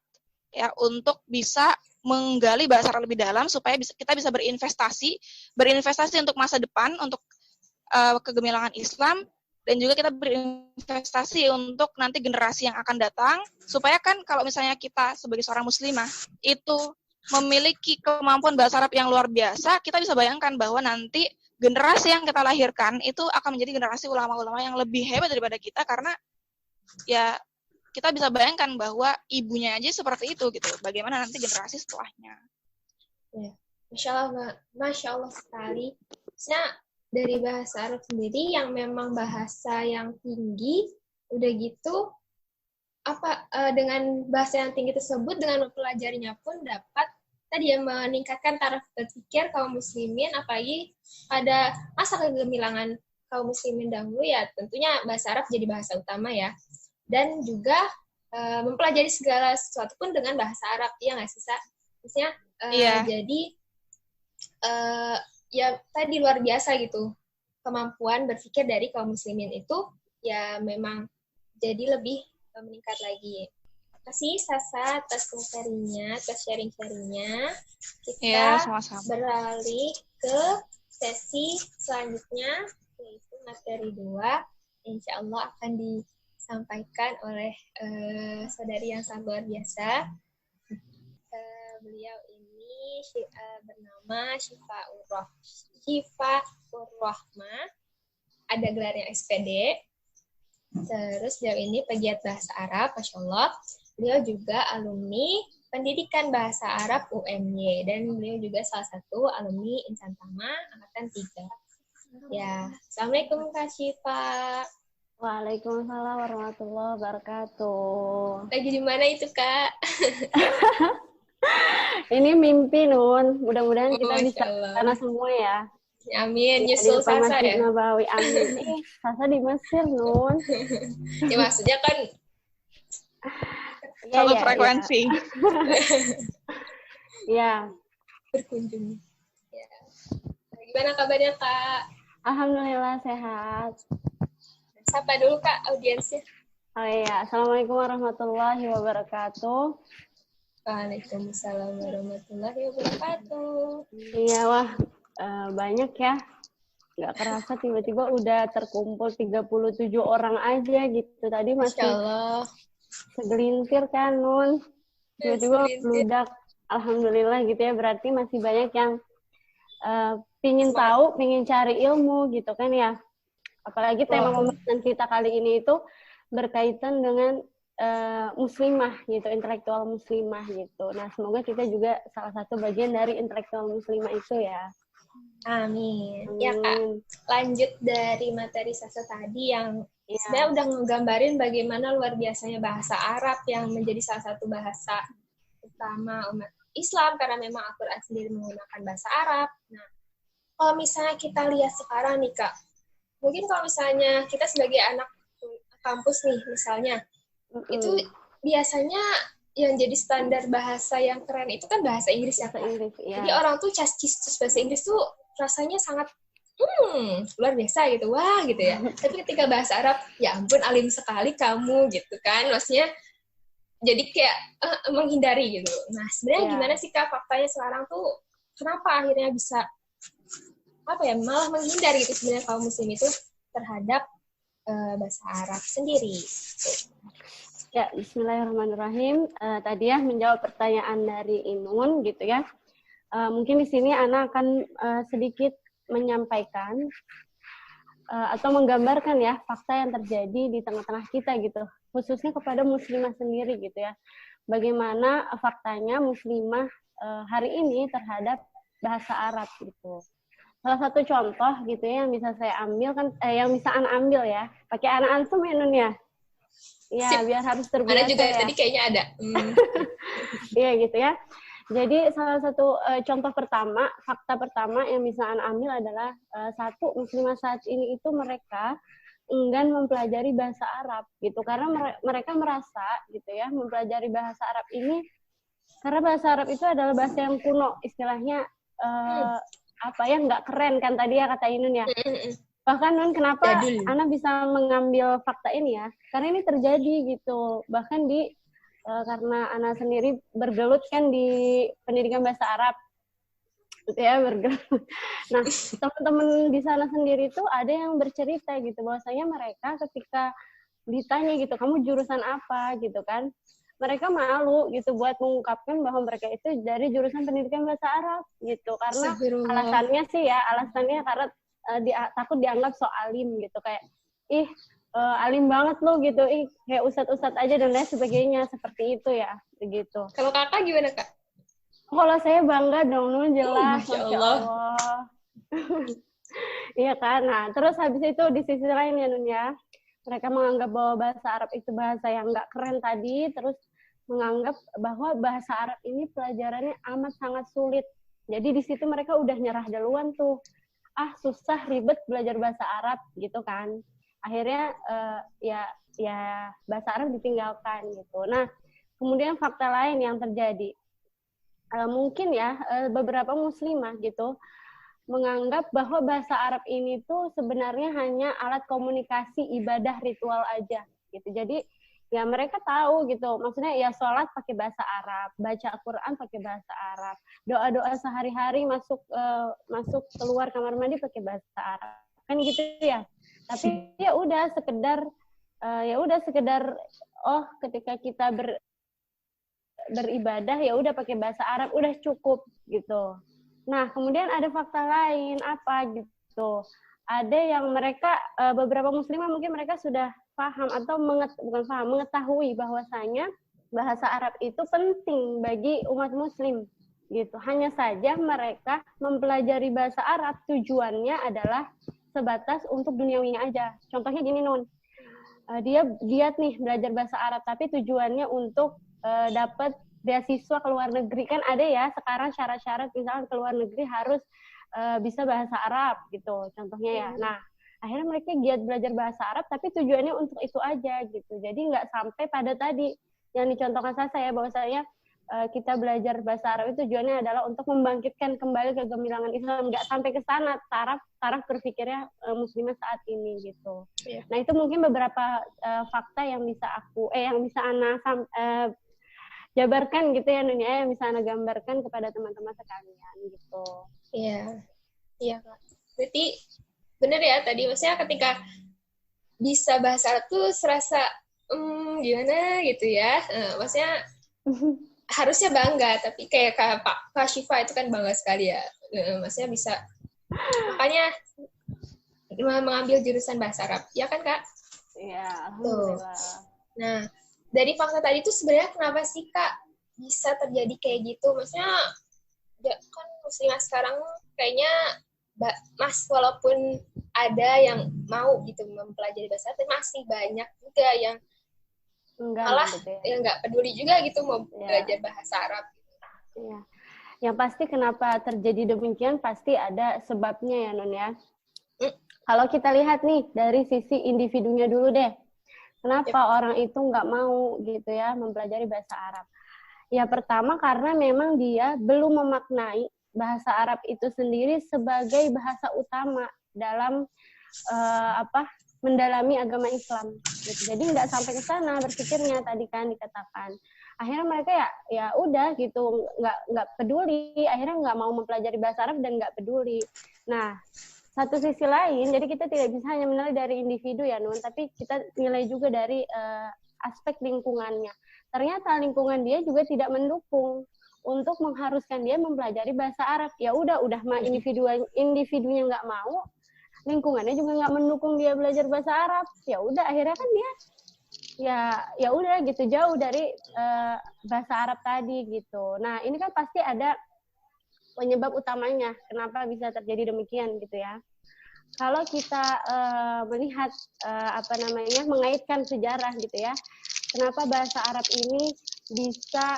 ya untuk bisa menggali bahasa Arab lebih dalam supaya kita bisa berinvestasi untuk masa depan, untuk kegemilangan Islam, dan juga kita berinvestasi untuk nanti generasi yang akan datang supaya kan kalau misalnya kita sebagai seorang muslimah itu memiliki kemampuan bahasa Arab yang luar biasa, kita bisa bayangkan bahwa nanti generasi yang kita lahirkan itu akan menjadi generasi ulama-ulama yang lebih hebat daripada kita karena ya kita bisa bayangkan bahwa ibunya aja seperti itu gitu. Bagaimana nanti generasi setelahnya? Ya, Masya Allah sekali. Nah, dari bahasa Arab sendiri yang memang bahasa yang tinggi, udah gitu dengan bahasa yang tinggi tersebut dengan mempelajarinya pun dapat tadi ya meningkatkan taraf berpikir kaum muslimin, apalagi pada masa kegemilangan kaum muslimin dahulu ya tentunya bahasa Arab jadi bahasa utama ya. Dan juga mempelajari segala sesuatu pun dengan bahasa Arab, ya nggak sih, Sa? Maksudnya, jadi ya tadi luar biasa gitu. Kemampuan berpikir dari kaum muslimin itu ya memang jadi lebih meningkat lagi. Terima kasih Sasa atas materinya, atas sharing-sharingnya. Kita beralih ke sesi selanjutnya, yaitu materi 2. Insya Allah akan disampaikan oleh saudari yang sangat luar biasa. Beliau ini bernama Syifa Urrohma, ada gelarnya SPD. Terus beliau ini pegiat bahasa Arab, Masya Allah. Beliau juga alumni pendidikan bahasa Arab UMY, dan beliau juga salah satu alumni Insan Tama Angkatan 3. Ya, Assalamualaikum Kak Syifa. Waalaikumsalam warahmatullahi wabarakatuh. Lagi di mana itu, Kak? Ini mimpi, Nun. Mudah-mudahan kita bisa karena semua ya. Amin. Nyusul Sasa ya? Nabawi. Amin. Sasa di Mesir, Nun. Ya maksudnya kan satu frekuensi. Ya. Berkunjung. Ya. Gimana kabarnya, Kak? Alhamdulillah sehat. Sapa dulu, Kak, audiensnya. Oh iya, Assalamualaikum warahmatullahi wabarakatuh. Waalaikumsalam warahmatullahi wabarakatuh. Iya, wah, banyak ya. Nggak kerasa tiba-tiba udah terkumpul 37 orang aja gitu. Tadi masih segelintir kan, Nun. Tiba-tiba meludak. Alhamdulillah gitu ya. Berarti masih banyak yang pingin tahu, pingin cari ilmu gitu kan ya. Apalagi tema pembahasan kita kali ini itu berkaitan dengan muslimah gitu, intelektual muslimah gitu. Nah, semoga kita juga salah satu bagian dari intelektual muslimah itu ya. Amin. Ya, Kak, lanjut dari materi Sasa tadi yang sebenarnya udah ngegambarin bagaimana luar biasanya bahasa Arab yang menjadi salah satu bahasa utama umat Islam karena memang Al-Quran sendiri menggunakan bahasa Arab. Nah, kalau misalnya kita lihat sekarang nih, Kak, mungkin kalau misalnya kita sebagai anak kampus nih misalnya, itu biasanya yang jadi standar bahasa yang keren itu kan bahasa Inggris ya, Kak. Jadi orang tuh cas-cis bahasa Inggris tuh rasanya sangat luar biasa gitu, wah gitu ya. Tapi ketika bahasa Arab, ya ampun alim sekali kamu gitu kan, maksudnya jadi kayak menghindari gitu. Nah sebenarnya gimana sih Kak faktanya sekarang tuh kenapa akhirnya bisa malah menghindari gitu sebenarnya kaum muslim itu terhadap bahasa Arab sendiri. Ya, bismillahirrahmanirrahim. Tadi ya menjawab pertanyaan dari Inun gitu ya. Mungkin di sini Ana akan sedikit menyampaikan atau menggambarkan ya fakta yang terjadi di tengah-tengah kita gitu, khususnya kepada muslimah sendiri gitu ya. Bagaimana faktanya muslimah hari ini terhadap bahasa Arab gitu. Salah satu contoh gitu ya yang bisa saya ambil kan, yang bisa Ana ambil ya, pakai Ana antum ya Nun ya. Iya, biar harus terbiasa. Ana juga ya. Tadi kayaknya ada. Iya gitu ya. Jadi salah satu contoh pertama, fakta pertama yang bisa Ana ambil adalah satu, muslimah saat ini itu mereka enggan mempelajari bahasa Arab gitu, karena mereka merasa gitu ya mempelajari bahasa Arab ini karena bahasa Arab itu adalah bahasa yang kuno, istilahnya nggak keren kan tadi ya kata Inun ya. Bahkan Nun, kenapa Ana bisa mengambil fakta ini ya? Karena ini terjadi gitu. Bahkan karena Ana sendiri bergelut kan di pendidikan bahasa Arab. Gitu ya, bergelut. Nah, teman-teman di sana sendiri tuh ada yang bercerita gitu. Bahwasanya mereka ketika ditanya gitu, kamu jurusan apa gitu kan? Mereka malu gitu buat mengungkapkan bahwa mereka itu dari jurusan pendidikan bahasa Arab gitu. Karena alasannya karena takut dianggap so alim gitu, kayak alim banget lo gitu, kayak ustadz aja dan lain sebagainya, seperti itu ya begitu. Kalau Kakak gimana Kak? Kalau saya bangga dong Nun, jelas. Masya Allah. Iya kan. Nah terus habis itu di sisi lain ya Nun ya, mereka menganggap bahwa bahasa Arab itu bahasa yang nggak keren tadi, terus menganggap bahwa bahasa Arab ini pelajarannya amat sangat sulit. Jadi di situ mereka udah nyerah duluan tuh. Susah ribet belajar bahasa Arab gitu kan. Akhirnya ya bahasa Arab ditinggalkan gitu. Nah, kemudian fakta lain yang terjadi. Mungkin ya beberapa muslimah gitu menganggap bahwa bahasa Arab ini tuh sebenarnya hanya alat komunikasi ibadah ritual aja gitu. Jadi ya mereka tahu gitu, maksudnya ya sholat pakai bahasa Arab, baca Al-Quran pakai bahasa Arab, doa-doa sehari-hari masuk keluar kamar mandi pakai bahasa Arab, kan gitu ya. Tapi ya udah sekedar ketika kita beribadah ya udah pakai bahasa Arab, udah cukup gitu. Nah kemudian ada fakta lain apa gitu, ada yang mereka beberapa muslimah mungkin mereka sudah paham atau mengetahui bahwasanya bahasa Arab itu penting bagi umat muslim gitu. Hanya saja mereka mempelajari bahasa Arab tujuannya adalah sebatas untuk duniawinya aja. Contohnya gini Nun, dia giat nih belajar bahasa Arab tapi tujuannya untuk dapat beasiswa ke luar negeri. Kan ada ya sekarang syarat-syarat misalnya ke luar negeri harus bisa bahasa Arab gitu contohnya ya. Nah akhirnya mereka giat belajar bahasa Arab tapi tujuannya untuk itu aja gitu. Jadi nggak sampai pada tadi yang dicontohkan saya bahwasanya kita belajar bahasa Arab itu tujuannya adalah untuk membangkitkan kembali kegemilangan Islam. Nggak sampai ke sana taraf berpikirnya muslimah saat ini gitu. Nah itu mungkin beberapa fakta yang bisa Ana jabarkan gitu ya Nunya, yang bisa Ana gambarkan kepada teman-teman sekalian gitu. Iya Kak. Berarti bener ya tadi, maksudnya ketika bisa bahasa Arab tuh serasa gimana gitu ya, maksudnya harusnya bangga, tapi kayak Kak Syifa itu kan bangga sekali ya, maksudnya bisa, makanya mengambil jurusan bahasa Arab, ya kan Kak? Iya, alhamdulillah. Nah, dari fakta tadi tuh sebenarnya kenapa sih Kak bisa terjadi kayak gitu? Maksudnya kan muslimah sekarang kayaknya walaupun ada yang mau gitu mempelajari bahasa Arab, tapi masih banyak juga yang malah yang nggak peduli juga gitu mau belajar bahasa Arab. Iya. Yang pasti kenapa terjadi demikian pasti ada sebabnya ya Non ya. Kalau kita lihat nih dari sisi individunya dulu deh, kenapa orang itu nggak mau gitu ya mempelajari bahasa Arab? Ya pertama karena memang dia belum memaknai bahasa Arab itu sendiri sebagai bahasa utama dalam mendalami agama Islam gitu. Jadi nggak sampai ke sana berpikirnya, tadi kan dikatakan. Akhirnya mereka ya udah gitu, nggak peduli, akhirnya nggak mau mempelajari bahasa Arab dan nggak peduli. Nah, satu sisi lain, jadi kita tidak bisa hanya menilai dari individu ya Nun, tapi kita nilai juga dari aspek lingkungannya. Ternyata lingkungan dia juga tidak mendukung untuk mengharuskan dia mempelajari bahasa Arab. Ya udah mah individunya nggak mau, lingkungannya juga nggak mendukung dia belajar bahasa Arab. Ya udah akhirnya kan dia ya udah gitu, jauh dari bahasa Arab tadi gitu. Nah, ini kan pasti ada penyebab utamanya kenapa bisa terjadi demikian gitu ya. Kalau kita melihat mengaitkan sejarah gitu ya, kenapa bahasa Arab ini bisa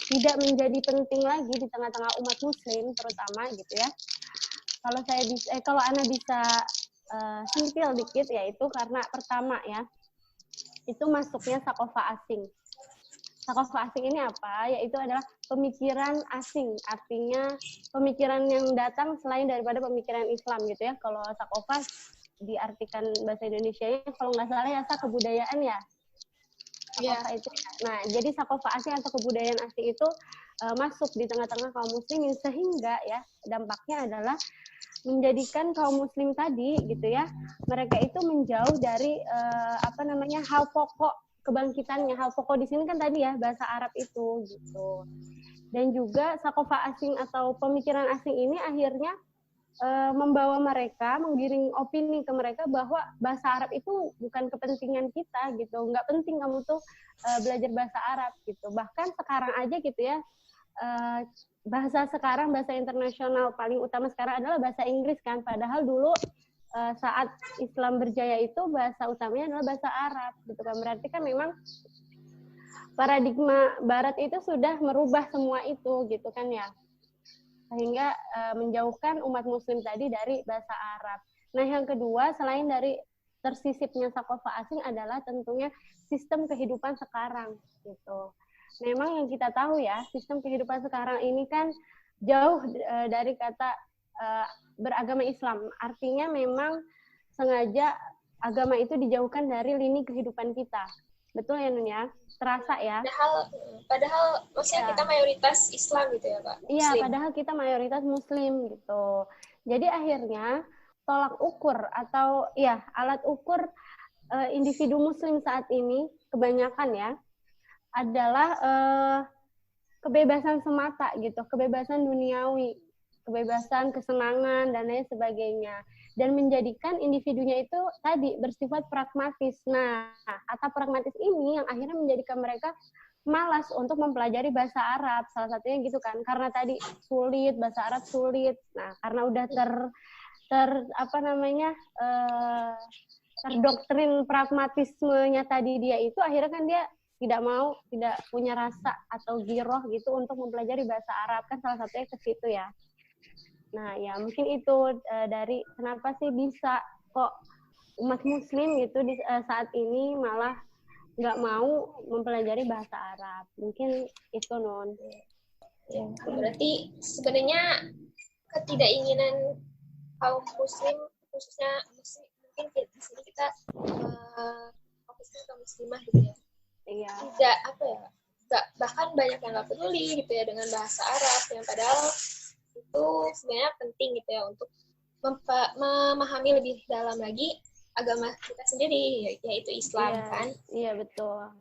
tidak menjadi penting lagi di tengah-tengah umat Muslim terutama gitu ya. Kalau Ana bisa sentil dikit, yaitu karena pertama ya, itu masuknya sakofa asing. Sakofa asing ini apa? Yaitu adalah pemikiran asing, artinya pemikiran yang datang selain daripada pemikiran Islam gitu ya. Kalau sakofa diartikan bahasa Indonesia-nya kalau nggak salah ya kebudayaan ya. Sakofa itu. Nah, jadi sakofa asing atau kebudayaan asing itu masuk di tengah-tengah kaum muslimin, sehingga ya dampaknya adalah menjadikan kaum muslim tadi gitu ya, mereka itu menjauh dari hal pokok kebangkitannya. Hal pokok di sini kan tadi ya bahasa Arab itu gitu. Dan juga sakofa asing atau pemikiran asing ini akhirnya membawa mereka, menggiring opini ke mereka bahwa bahasa Arab itu bukan kepentingan kita gitu, nggak penting kamu tuh belajar bahasa Arab gitu. Bahkan sekarang aja gitu ya, bahasa internasional paling utama sekarang adalah bahasa Inggris kan, padahal dulu saat Islam berjaya itu bahasa utamanya adalah bahasa Arab gitu kan. Berarti kan memang paradigma Barat itu sudah merubah semua itu gitu kan ya, sehingga menjauhkan umat Muslim tadi dari bahasa Arab. Nah, yang kedua selain dari tersisipnya sakofa asing adalah tentunya sistem kehidupan sekarang gitu. Memang yang kita tahu ya, sistem kehidupan sekarang ini kan jauh dari kata beragama Islam. Artinya memang sengaja agama itu dijauhkan dari lini kehidupan kita. Betul ya Nun ya? Terasa ya? Padahal maksudnya kita mayoritas Islam gitu ya Pak? Iya, padahal kita mayoritas Muslim gitu. Jadi akhirnya tolak ukur atau ya alat ukur individu Muslim saat ini kebanyakan ya adalah kebebasan semata gitu, kebebasan duniawi, kebebasan kesenangan dan lain sebagainya, dan menjadikan individunya itu tadi bersifat pragmatis. Nah, kata pragmatis ini yang akhirnya menjadikan mereka malas untuk mempelajari bahasa Arab, salah satunya gitu kan, karena tadi sulit, bahasa Arab sulit. Nah, karena udah terdoktrin pragmatismenya tadi dia itu, akhirnya kan dia tidak punya rasa atau giroh gitu untuk mempelajari bahasa Arab, kan salah satunya ke situ ya. Nah, ya mungkin itu dari kenapa sih bisa kok umat Muslim gitu di saat ini malah nggak mau mempelajari bahasa Arab. Mungkin itu Non. Ya, berarti sebenarnya ketidakinginan kaum Muslim, khususnya mungkin di sini kita fokusnya ke muslimah gitu ya. Iya. Bahkan banyak yang nggak peduli gitu ya dengan bahasa Arab, yang padahal itu sebenarnya penting gitu ya untuk memahami lebih dalam lagi agama kita sendiri, yaitu Islam kan. Iya, betul.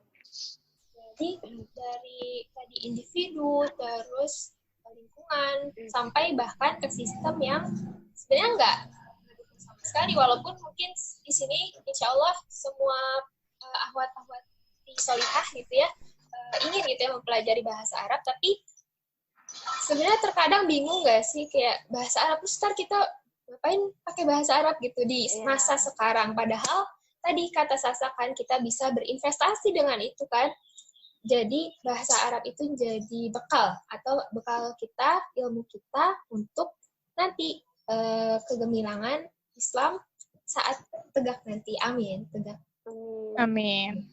Jadi dari tadi individu, terus lingkungan, sampai bahkan ke sistem yang sebenarnya nggak sama sekali, walaupun mungkin di sini insya Allah semua ahwat-ahwat solihah gitu ya ingin gitu ya mempelajari bahasa Arab, tapi sebenarnya terkadang bingung nggak sih kayak bahasa Arab terus ntar kita ngapain pakai bahasa Arab gitu di masa sekarang, padahal tadi kata Sasa kan kita bisa berinvestasi dengan itu kan. Jadi bahasa Arab itu jadi bekal kita, ilmu kita untuk nanti kegemilangan Islam saat tegak nanti. Amin. Tegak. Amin.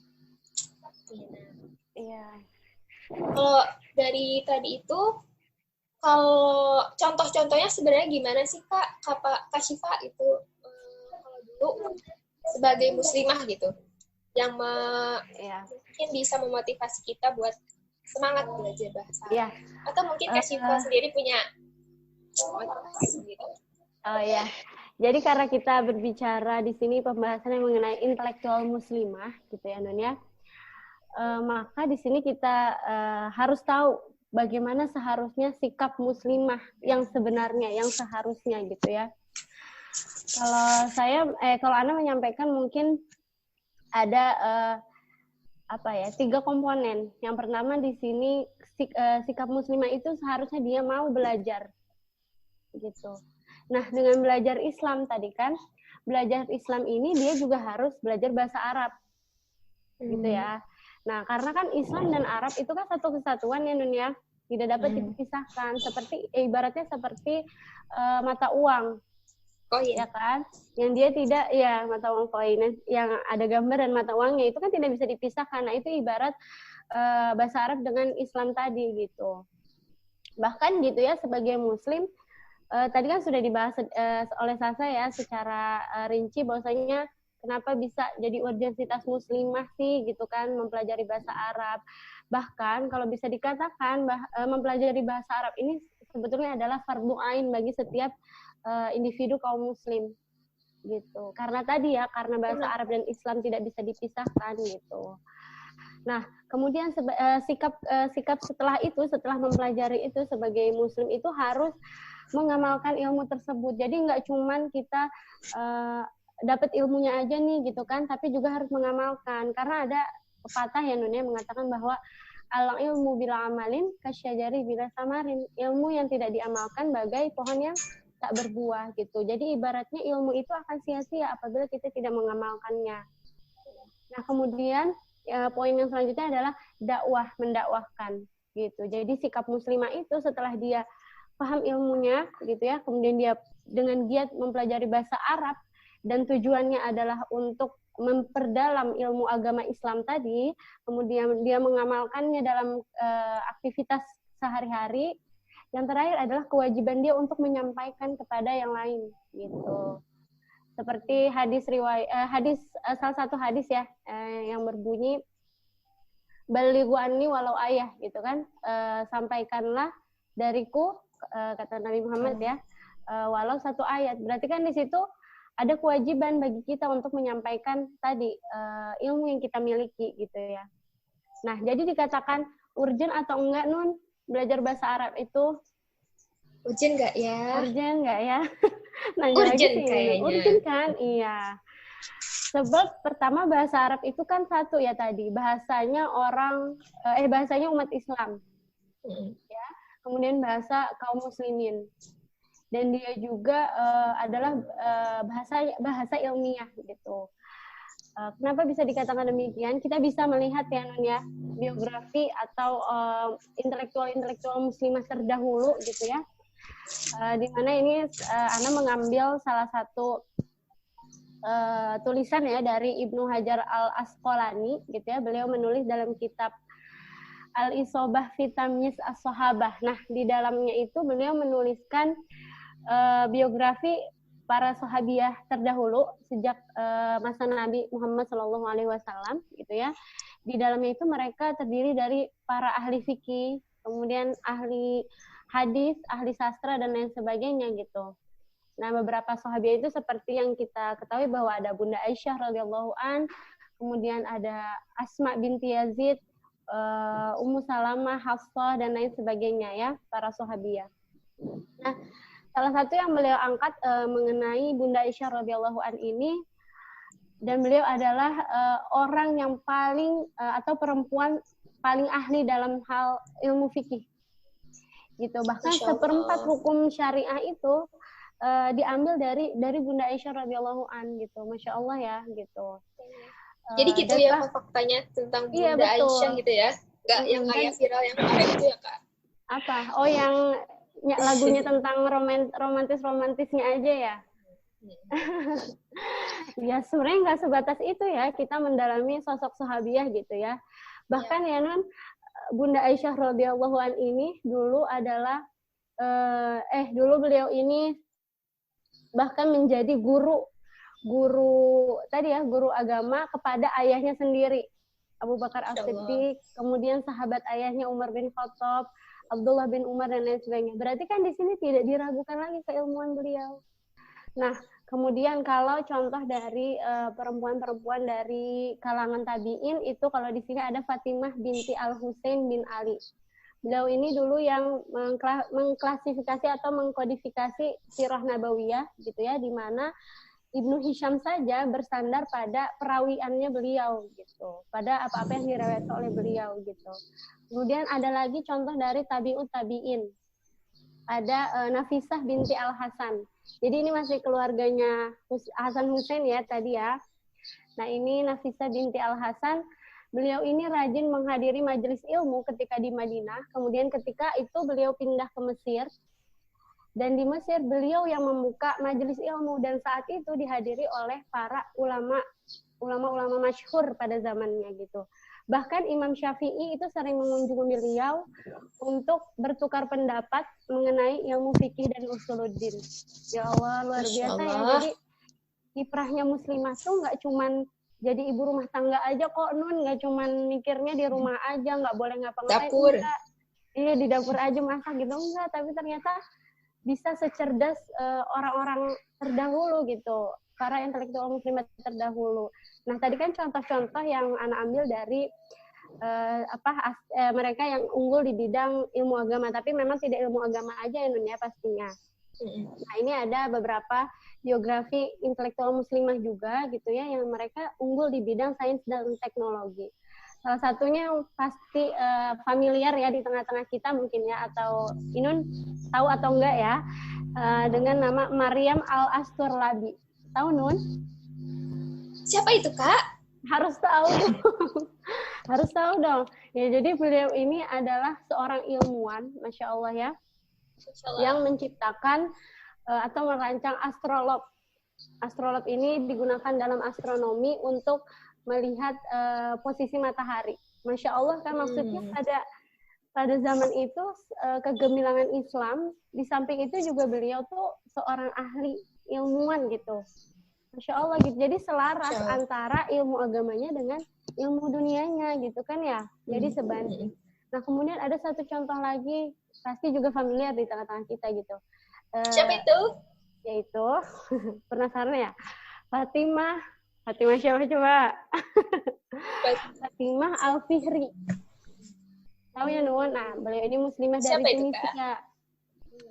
Iya. Kalau dari tadi itu Kalau contoh-contohnya sebenarnya gimana sih Kak Syifa itu kalau dulu sebagai muslimah gitu, yang mungkin bisa memotivasi kita buat semangat belajar bahasa Arab. Atau mungkin Kak Syifa sendiri punya motivasi gitu. Oh ya, jadi karena kita berbicara di sini pembahasan yang mengenai intelektual muslimah, gitu ya Nun ya, maka di sini kita harus tahu bagaimana seharusnya sikap muslimah yang sebenarnya, yang seharusnya gitu ya. Kalau Ana menyampaikan mungkin ada 3 komponen. Yang pertama di sini sikap muslimah itu seharusnya dia mau belajar, gitu. Nah, dengan belajar Islam tadi kan, belajar Islam ini dia juga harus belajar bahasa Arab, gitu ya. Nah, karena kan Islam dan Arab itu kan satu kesatuan ya, Nun ya, tidak dapat dipisahkan. Ibaratnya seperti mata uang, ya kan? Yang dia tidak, ya mata uang koin yang ada gambar dan mata uangnya itu kan tidak bisa dipisahkan. Nah, itu ibarat bahasa Arab dengan Islam tadi gitu. Bahkan gitu ya, sebagai Muslim, tadi kan sudah dibahas oleh Sasa ya secara rinci bahwasanya kenapa bisa jadi urgensitas muslimah sih gitu kan mempelajari bahasa Arab. Bahkan kalau bisa dikatakan mempelajari bahasa Arab ini sebetulnya adalah fardhu ain bagi setiap individu kaum muslim gitu. Karena tadi ya, karena bahasa Arab dan Islam tidak bisa dipisahkan gitu. Nah, kemudian sikap setelah mempelajari itu sebagai muslim itu harus mengamalkan ilmu tersebut. Jadi nggak cuman kita dapat ilmunya aja nih gitu kan, tapi juga harus mengamalkan. Karena ada pepatah ya Nun mengatakan bahwa al ilmu bila amalin kasyajari bila samarin. Ilmu yang tidak diamalkan bagai pohon yang tak berbuah gitu. Jadi ibaratnya ilmu itu akan sia-sia apabila kita tidak mengamalkannya. Nah, kemudian poin yang selanjutnya adalah mendakwahkan gitu. Jadi sikap muslimah itu setelah dia paham ilmunya gitu ya, kemudian dia dengan giat mempelajari bahasa Arab dan tujuannya adalah untuk memperdalam ilmu agama Islam tadi, kemudian dia mengamalkannya dalam aktivitas sehari-hari. Yang terakhir adalah kewajiban dia untuk menyampaikan kepada yang lain gitu. Seperti salah satu hadis ya yang berbunyi balighu anni walau ayah gitu kan, sampaikanlah dariku kata Nabi Muhammad ya, walau satu ayat. Berarti kan di situ ada kewajiban bagi kita untuk menyampaikan tadi ilmu yang kita miliki gitu ya. Nah, jadi dikatakan urgent atau enggak Nun belajar bahasa Arab itu? Urgent enggak ya? Urgent enggak ya? Urgent kayaknya. Urgent kan? Iya. Sebab pertama bahasa Arab itu kan satu ya tadi, bahasanya umat Islam. Ya. Kemudian bahasa kaum muslimin. Dan dia juga adalah bahasa ilmiah gitu. Kenapa bisa dikatakan demikian? Kita bisa melihat ya Nun ya, biografi atau intelektual muslimah terdahulu gitu ya. Di mana ini Ana mengambil salah satu tulisan ya dari Ibnu Hajar al-Asqalani gitu ya. Beliau menulis dalam kitab Al-Isobah fi Tamyiz as-Sahabah. Nah, di dalamnya itu beliau menuliskan biografi para sahabiah terdahulu sejak masa Nabi Muhammad SAW gitu ya. Di dalamnya itu mereka terdiri dari para ahli fikih, kemudian ahli hadis, ahli sastra dan lain sebagainya gitu. Nah, beberapa sahabiah itu seperti yang kita ketahui bahwa ada Bunda Aisyah radhiyallahu an, kemudian ada Asma binti Yazid, Ummu Salamah, Hafsah dan lain sebagainya ya, para sahabiah. Nah, salah satu yang beliau angkat mengenai Bunda Aisyah radhiyallahu an ini, dan beliau adalah orang yang paling atau perempuan paling ahli dalam hal ilmu fikih. Gitu. Bahkan seperempat hukum syariah itu diambil dari Bunda Aisyah radhiyallahu an gitu. Masya Allah ya gitu. Jadi gitu ya faktanya tentang Bunda Aisyah gitu ya. Enggak yang kayak viral yang kemarin itu ya, Kak. Apa? Oh, yang lagunya tentang romantisnya aja ya. Ya sebenarnya nggak sebatas itu ya, kita mendalami sosok sahabiah gitu ya. Bahkan ya Nun, Bunda Aisyah radhiyallahu an ini dulu adalah dulu beliau ini bahkan menjadi guru agama kepada ayahnya sendiri, Abu Bakar As-Siddiq, kemudian sahabat ayahnya Umar bin Khattab, Abdullah bin Umar dan lain sebagainya. Berarti kan di sini tidak diragukan lagi keilmuan beliau. Nah, kemudian kalau contoh dari perempuan-perempuan dari kalangan tabi'in itu, kalau di sini ada Fatimah binti Al-Husain bin Ali. Beliau ini dulu yang mengklasifikasi atau mengkodifikasi sirah nabawiyah gitu ya, di mana Ibnu Hisham saja bersandar pada perawiannya beliau gitu, pada apa-apa yang diriwayatkan oleh beliau gitu. Kemudian ada lagi contoh dari tabi'ut tabi'in. Ada Nafisah binti Al-Hasan. Jadi ini masih keluarganya Hasan Hussein ya tadi ya. Nah, ini Nafisah binti Al-Hasan. Beliau ini rajin menghadiri majelis ilmu ketika di Madinah. Kemudian ketika itu beliau pindah ke Mesir. Dan di Mesir beliau yang membuka majelis ilmu, dan saat itu dihadiri oleh para ulama masyhur pada zamannya gitu. Bahkan Imam Syafi'i itu sering mengunjungi beliau untuk bertukar pendapat mengenai ilmu fikih dan usuluddin. Ya Allah, luar biasa ya. Jadi kiprahnya muslimah tuh nggak cuman jadi ibu rumah tangga aja kok, Nun. Nggak cuman mikirnya di rumah aja, nggak boleh ngapa-ngapain. Dapur. Iya, di dapur aja masak gitu, enggak. Tapi ternyata bisa secerdas orang-orang terdahulu gitu, para intelektual muslimat terdahulu. Nah, tadi kan contoh-contoh yang Ana ambil dari mereka yang unggul di bidang ilmu agama, tapi memang tidak ilmu agama aja ya, Nun, ya pastinya. Nah, ini ada beberapa biografi intelektual muslimah juga gitu ya, yang mereka unggul di bidang sains dan teknologi. Salah satunya yang pasti familiar ya di tengah-tengah kita mungkin ya, atau Inun tahu atau enggak ya, dengan nama Maryam Al-Asturlabi. Tahu, Nun? Siapa itu, Kak? Harus tahu. Harus tahu dong. Ya, jadi beliau ini adalah seorang ilmuwan, Masya Allah ya, yang menciptakan atau merancang astrolab. Astrolab ini digunakan dalam astronomi untuk melihat posisi matahari. Masya Allah kan, maksudnya pada zaman itu kegemilangan Islam, di samping itu juga beliau tuh seorang ahli ilmuwan gitu. Masya Allah gitu. Jadi selaras antara ilmu agamanya dengan ilmu dunianya gitu kan ya. Jadi sebanding. Nah, kemudian ada satu contoh lagi, pasti juga familiar di tengah-tengah kita gitu. Siapa itu? Yaitu, penasaran ya? Fatimah siapa coba? Fatimah Al-Fihri. Tahu ya, Nun? Nah, beliau ini muslimah dari Tunisia.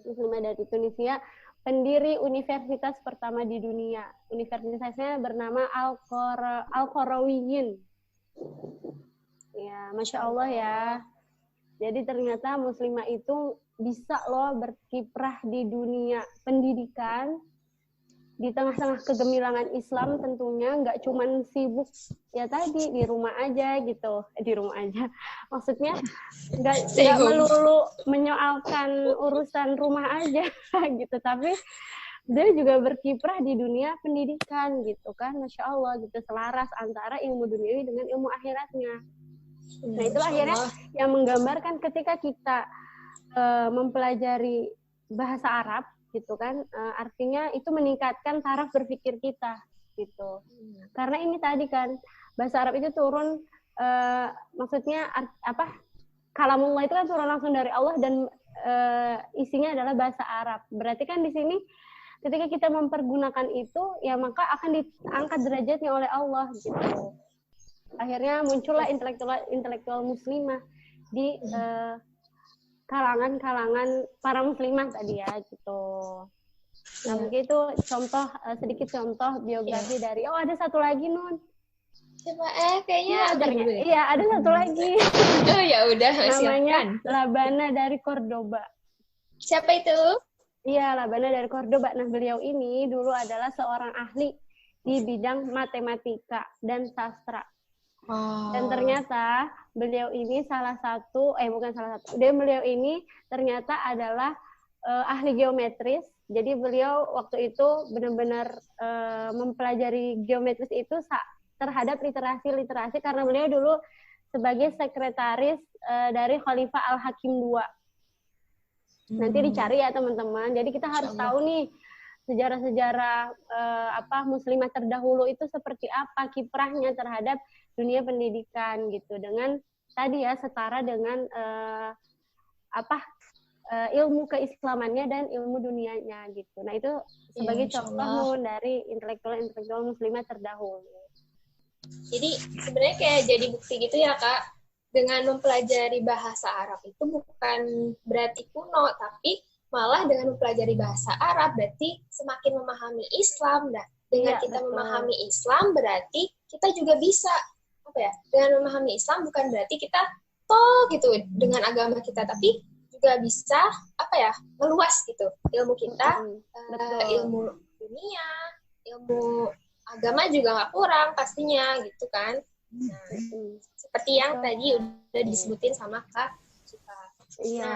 Muslimah dari Tunisia, pendiri universitas pertama di dunia. Universitasnya bernama Al-Qarawiyyin. Ya, Masya Allah ya. Jadi ternyata muslimah itu bisa loh berkiprah di dunia pendidikan, di tengah-tengah kegemilangan Islam tentunya, nggak cuman sibuk ya tadi di rumah aja gitu, di rumah aja. Maksudnya nggak melulu menyoalkan urusan rumah aja gitu, tapi dia juga berkiprah di dunia pendidikan gitu kan, Masya Allah gitu, selaras antara ilmu duniawi dengan ilmu akhiratnya. Nah, itu akhirnya yang menggambarkan ketika kita mempelajari bahasa Arab gitu kan, artinya itu meningkatkan taraf berpikir kita gitu. Karena ini tadi kan bahasa Arab itu turun, maksudnya kalamullah itu kan turun langsung dari Allah, dan isinya adalah bahasa Arab. Berarti kan di sini ketika kita mempergunakan itu, ya maka akan diangkat derajatnya oleh Allah gitu. Akhirnya muncullah intelektual muslimah di kalangan para muslimah tadi ya gitu. Nah, begitu sedikit contoh biografi dari, ada satu lagi, Nun. Coba kayaknya ada satu lagi. Oh ya udah, namanya Labana dari Cordoba. Siapa itu? Iya, Labana dari Cordoba. Nah, beliau ini dulu adalah seorang ahli di bidang matematika dan sastra. Dan ternyata beliau ini beliau ini ternyata adalah ahli geometris. Jadi beliau waktu itu benar-benar mempelajari geometris itu terhadap literasi karena beliau dulu sebagai sekretaris dari Khalifah Al-Hakim II. Nanti dicari ya teman-teman. Jadi kita harus tahu nih sejarah-sejarah muslimah terdahulu itu seperti apa kiprahnya terhadap dunia pendidikan gitu. Dengan tadi ya setara dengan ilmu keislamannya dan ilmu dunianya gitu. Nah itu sebagai contoh dari intelektual muslimah terdahulu. Jadi sebenarnya kayak jadi bukti gitu ya Kak, dengan mempelajari bahasa Arab itu bukan berarti kuno, tapi malah dengan mempelajari bahasa Arab berarti semakin memahami Islam. Nah, dengan kita memahami Islam berarti kita juga bisa dengan memahami Islam bukan berarti kita gitu dengan agama kita, tapi juga bisa meluas gitu ilmu kita, ilmu dunia, ilmu agama juga nggak kurang pastinya gitu kan. Nah, seperti yang tadi udah disebutin sama Kak Syifa. Iya.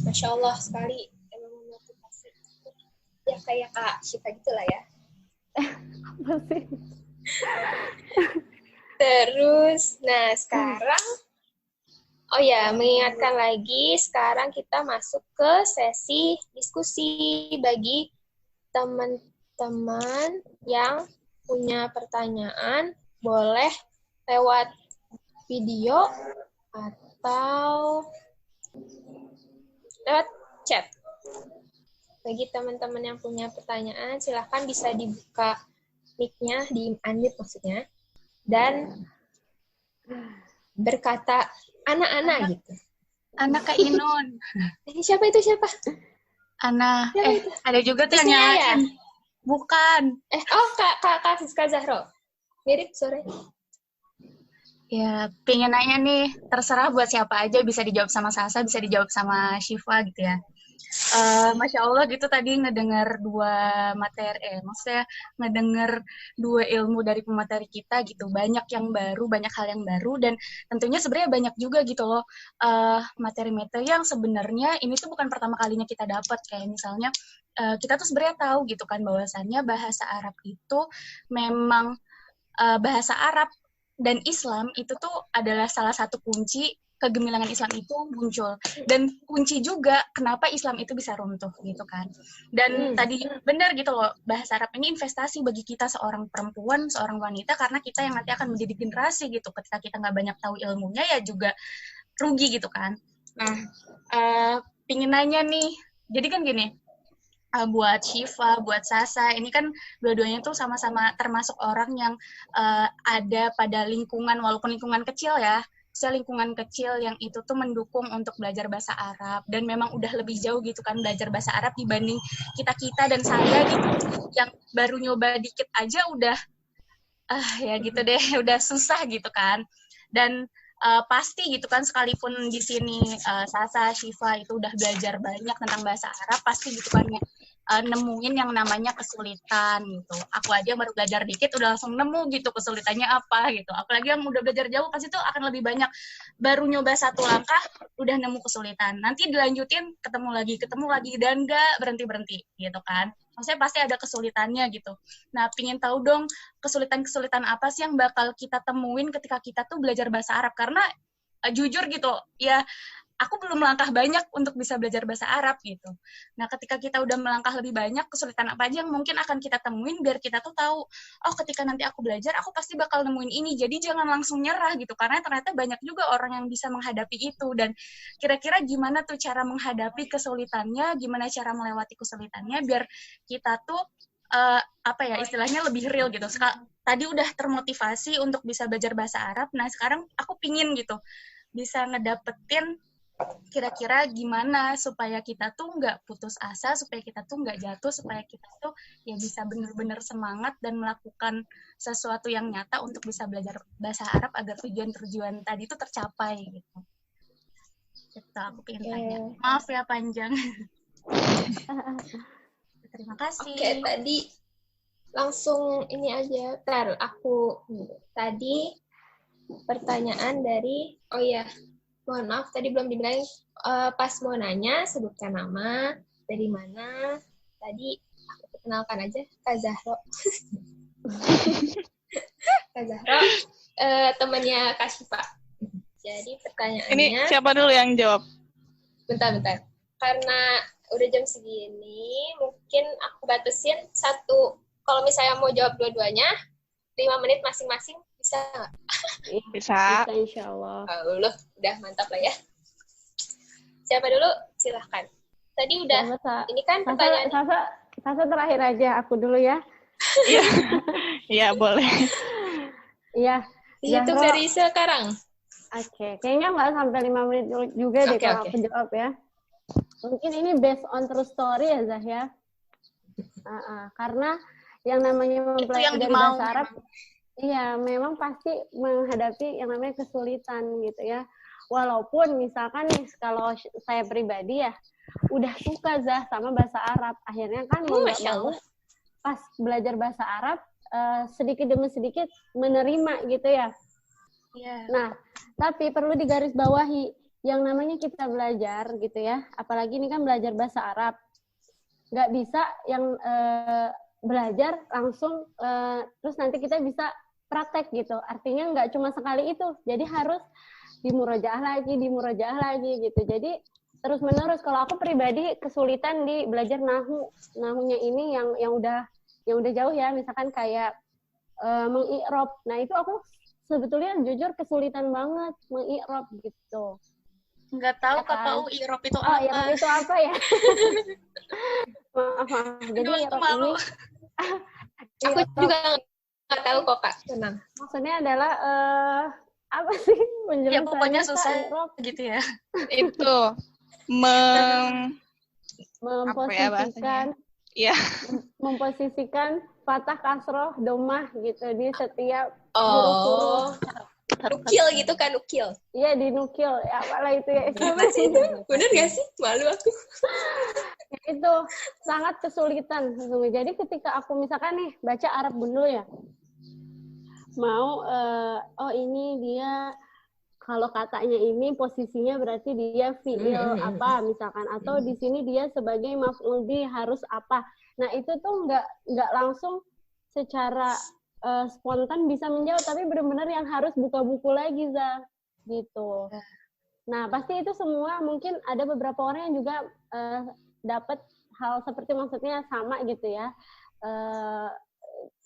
Masya Allah sekali, emang memotivasi. Ya kayak Kak Syifa gitulah ya. Terus, nah sekarang, mengingatkan lagi, sekarang kita masuk ke sesi diskusi bagi teman-teman yang punya pertanyaan. Boleh lewat video atau lewat chat. Bagi teman-teman yang punya pertanyaan, silahkan bisa dibuka mic-nya, di-unmute maksudnya, dan berkata anak-anak gitu. Anak Kak Inun. Siapa itu? Anak, itu? Ada juga tuh yang nyalain. Bukan. Kak Zahro. Mirip sore. Ya, pengen nanya nih, terserah buat siapa aja, bisa dijawab sama Sasa, bisa dijawab sama Syifa gitu ya. Masya Allah gitu tadi ngedengar dua materi, maksudnya ngedengar dua ilmu dari pemateri kita gitu, banyak yang baru, banyak hal yang baru, dan tentunya sebenarnya banyak juga gitu loh materi-materi yang sebenarnya ini tuh bukan pertama kalinya kita dapat, kayak misalnya kita tuh sebenarnya tahu gitu kan bahwasannya bahasa Arab itu memang bahasa Arab dan Islam itu tuh adalah salah satu kunci kegemilangan Islam itu muncul, dan kunci juga kenapa Islam itu bisa runtuh gitu kan. Dan tadi benar gitu loh, bahasa Arab ini investasi bagi kita seorang perempuan, seorang wanita, karena kita yang nanti akan menjadi generasi gitu. Ketika kita nggak banyak tahu ilmunya ya juga rugi gitu kan. Nah, pingin nanya nih, jadi kan gini, buat Syifa, buat Sasa, ini kan dua-duanya tuh sama-sama termasuk orang yang ada pada lingkungan, walaupun lingkungan kecil ya, lingkungan kecil yang itu tuh mendukung untuk belajar bahasa Arab, dan memang udah lebih jauh gitu kan belajar bahasa Arab dibanding kita dan saya gitu, yang baru nyoba dikit aja udah ya gitu deh, udah susah gitu kan. Dan pasti gitu kan, sekalipun di sini Sasa, Syifa itu udah belajar banyak tentang bahasa Arab, pasti gitu kan ya nemuin yang namanya kesulitan gitu. Aku aja baru belajar dikit udah langsung nemu gitu kesulitannya apa gitu. Apalagi yang udah belajar jauh pasti tuh akan lebih banyak. Baru nyoba satu langkah udah nemu kesulitan. Nanti dilanjutin ketemu lagi dan gak berhenti gitu kan. Maksudnya pasti ada kesulitannya gitu. Nah, pingin tahu dong kesulitan-kesulitan apa sih yang bakal kita temuin ketika kita tuh belajar bahasa Arab, karena jujur gitu ya, aku belum melangkah banyak untuk bisa belajar bahasa Arab gitu. Nah, ketika kita udah melangkah lebih banyak, kesulitan apa aja yang mungkin akan kita temuin biar kita tuh tahu, oh ketika nanti aku belajar, aku pasti bakal nemuin ini. Jadi jangan langsung nyerah gitu, karena ternyata banyak juga orang yang bisa menghadapi itu. Dan kira-kira gimana tuh cara menghadapi kesulitannya, gimana cara melewati kesulitannya, biar kita tuh istilahnya lebih real gitu. Tadi udah termotivasi untuk bisa belajar bahasa Arab, nah sekarang aku pingin gitu bisa ngedapetin kira-kira gimana supaya kita tuh nggak putus asa, supaya kita tuh nggak jatuh, supaya kita tuh ya bisa benar-benar semangat dan melakukan sesuatu yang nyata untuk bisa belajar bahasa Arab agar tujuan-tujuan tadi tuh tercapai gitu. Gitu, aku pengen tanya. Maaf ya panjang. Terima kasih. Oke, tadi langsung ini aja. Aku tadi pertanyaan dari, mohon maaf, tadi belum dibilang, pas mau nanya, sebutkan nama, dari mana. Tadi aku perkenalkan aja, Kak Zahro. Kak Zahro, temannya Kak Syifa. Jadi pertanyaannya... Ini siapa dulu yang jawab? Bentar. karena udah jam segini, mungkin aku batasin satu. Kalau misalnya mau jawab dua-duanya, 5 menit masing-masing, bisa nggak? Bisa. Bisa, insya Allah. Allah, udah mantap lah ya. Siapa dulu? Silahkan. Tadi udah, ini kan pertanyaannya. Sasa terakhir aja, aku dulu ya. Iya, iya boleh. Iya. Dihitung dari sekarang. Oke, kayaknya nggak sampai 5 menit juga deh kalau aku jawab ya. Mungkin ini based on true story ya, Zah ya. Karena yang namanya mempelajari bahasa Arab, iya memang pasti menghadapi yang namanya kesulitan gitu ya. Walaupun misalkan nih kalau saya pribadi ya udah suka Zah sama bahasa Arab, akhirnya kan mau nggak mau pas belajar bahasa Arab sedikit demi sedikit menerima gitu ya. Yeah. Nah, tapi perlu digarisbawahi yang namanya kita belajar gitu ya, apalagi ini kan belajar bahasa Arab, nggak bisa yang belajar langsung terus nanti kita bisa praktek gitu. Artinya nggak cuma sekali itu, jadi harus dimurojaah lagi gitu. Jadi terus menerus. Kalau aku pribadi kesulitan di belajar nahunya ini yang udah jauh ya, misalkan kayak mengi'rab. Nah itu aku sebetulnya jujur kesulitan banget mengi'rab gitu. Nggak tahu ya kan? Kak i'rab itu apa. I'rab itu apa ya? maaf. Jadi i'rab ini aku juga nggak tahu kok Kak, tenang. Maksudnya adalah apa sih penjelasannya? Ya pokoknya susah gitu ya. Itu memposisikan memposisikan fathah, kasroh, domah gitu di setiap huruf-huruf. Nukil gitu kan, nukil. Iya, dinukil. Ya, apalah itu ya. Bener gak sih? Malu aku. Itu sangat kesulitan. Jadi ketika aku misalkan nih baca Arab dulu ya, mau ini dia kalau katanya ini posisinya berarti dia fi'il apa misalkan, atau di sini dia sebagai maf'ul bih harus apa. Nah itu tuh nggak langsung secara spontan bisa menjawab, tapi benar-benar yang harus buka buku lagi Zah gitu. Nah pasti itu semua mungkin ada beberapa orang yang juga dapat hal seperti maksudnya sama gitu ya.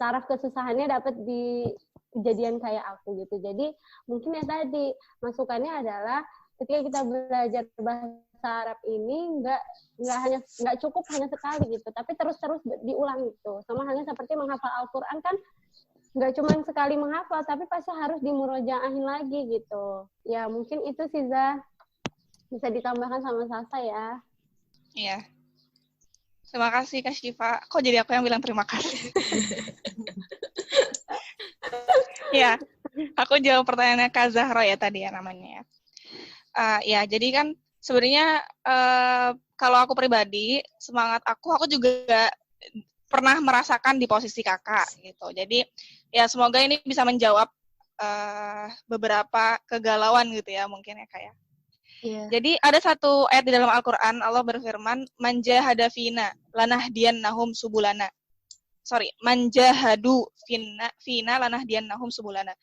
Taraf kesusahannya dapat di kejadian kayak aku gitu. Jadi mungkin ya tadi masukannya adalah ketika kita belajar bahasa Arab ini nggak cukup hanya sekali gitu, tapi terus diulang gitu. Sama halnya seperti menghafal Al-Qur'an kan nggak cuma sekali menghafal, tapi pasti harus dimurojaahin lagi gitu. Ya mungkin itu sih Zah, bisa ditambahkan sama Sasa ya. Iya. Terima kasih Kak Syifa. Kok jadi aku yang bilang terima kasih? Ya, aku jawab pertanyaannya Kak Zahra ya tadi ya namanya. Ya, jadi kan sebenarnya kalau aku pribadi, semangat aku juga pernah merasakan di posisi kakak gitu. Jadi ya semoga ini bisa menjawab beberapa kegalauan gitu ya mungkin ya Kak ya. Yeah. Jadi ada satu ayat di dalam Al-Quran, Allah berfirman, manjahada fina lanahdiyannahum subulana. Manjahadu fina lanahdiyannahum subulana.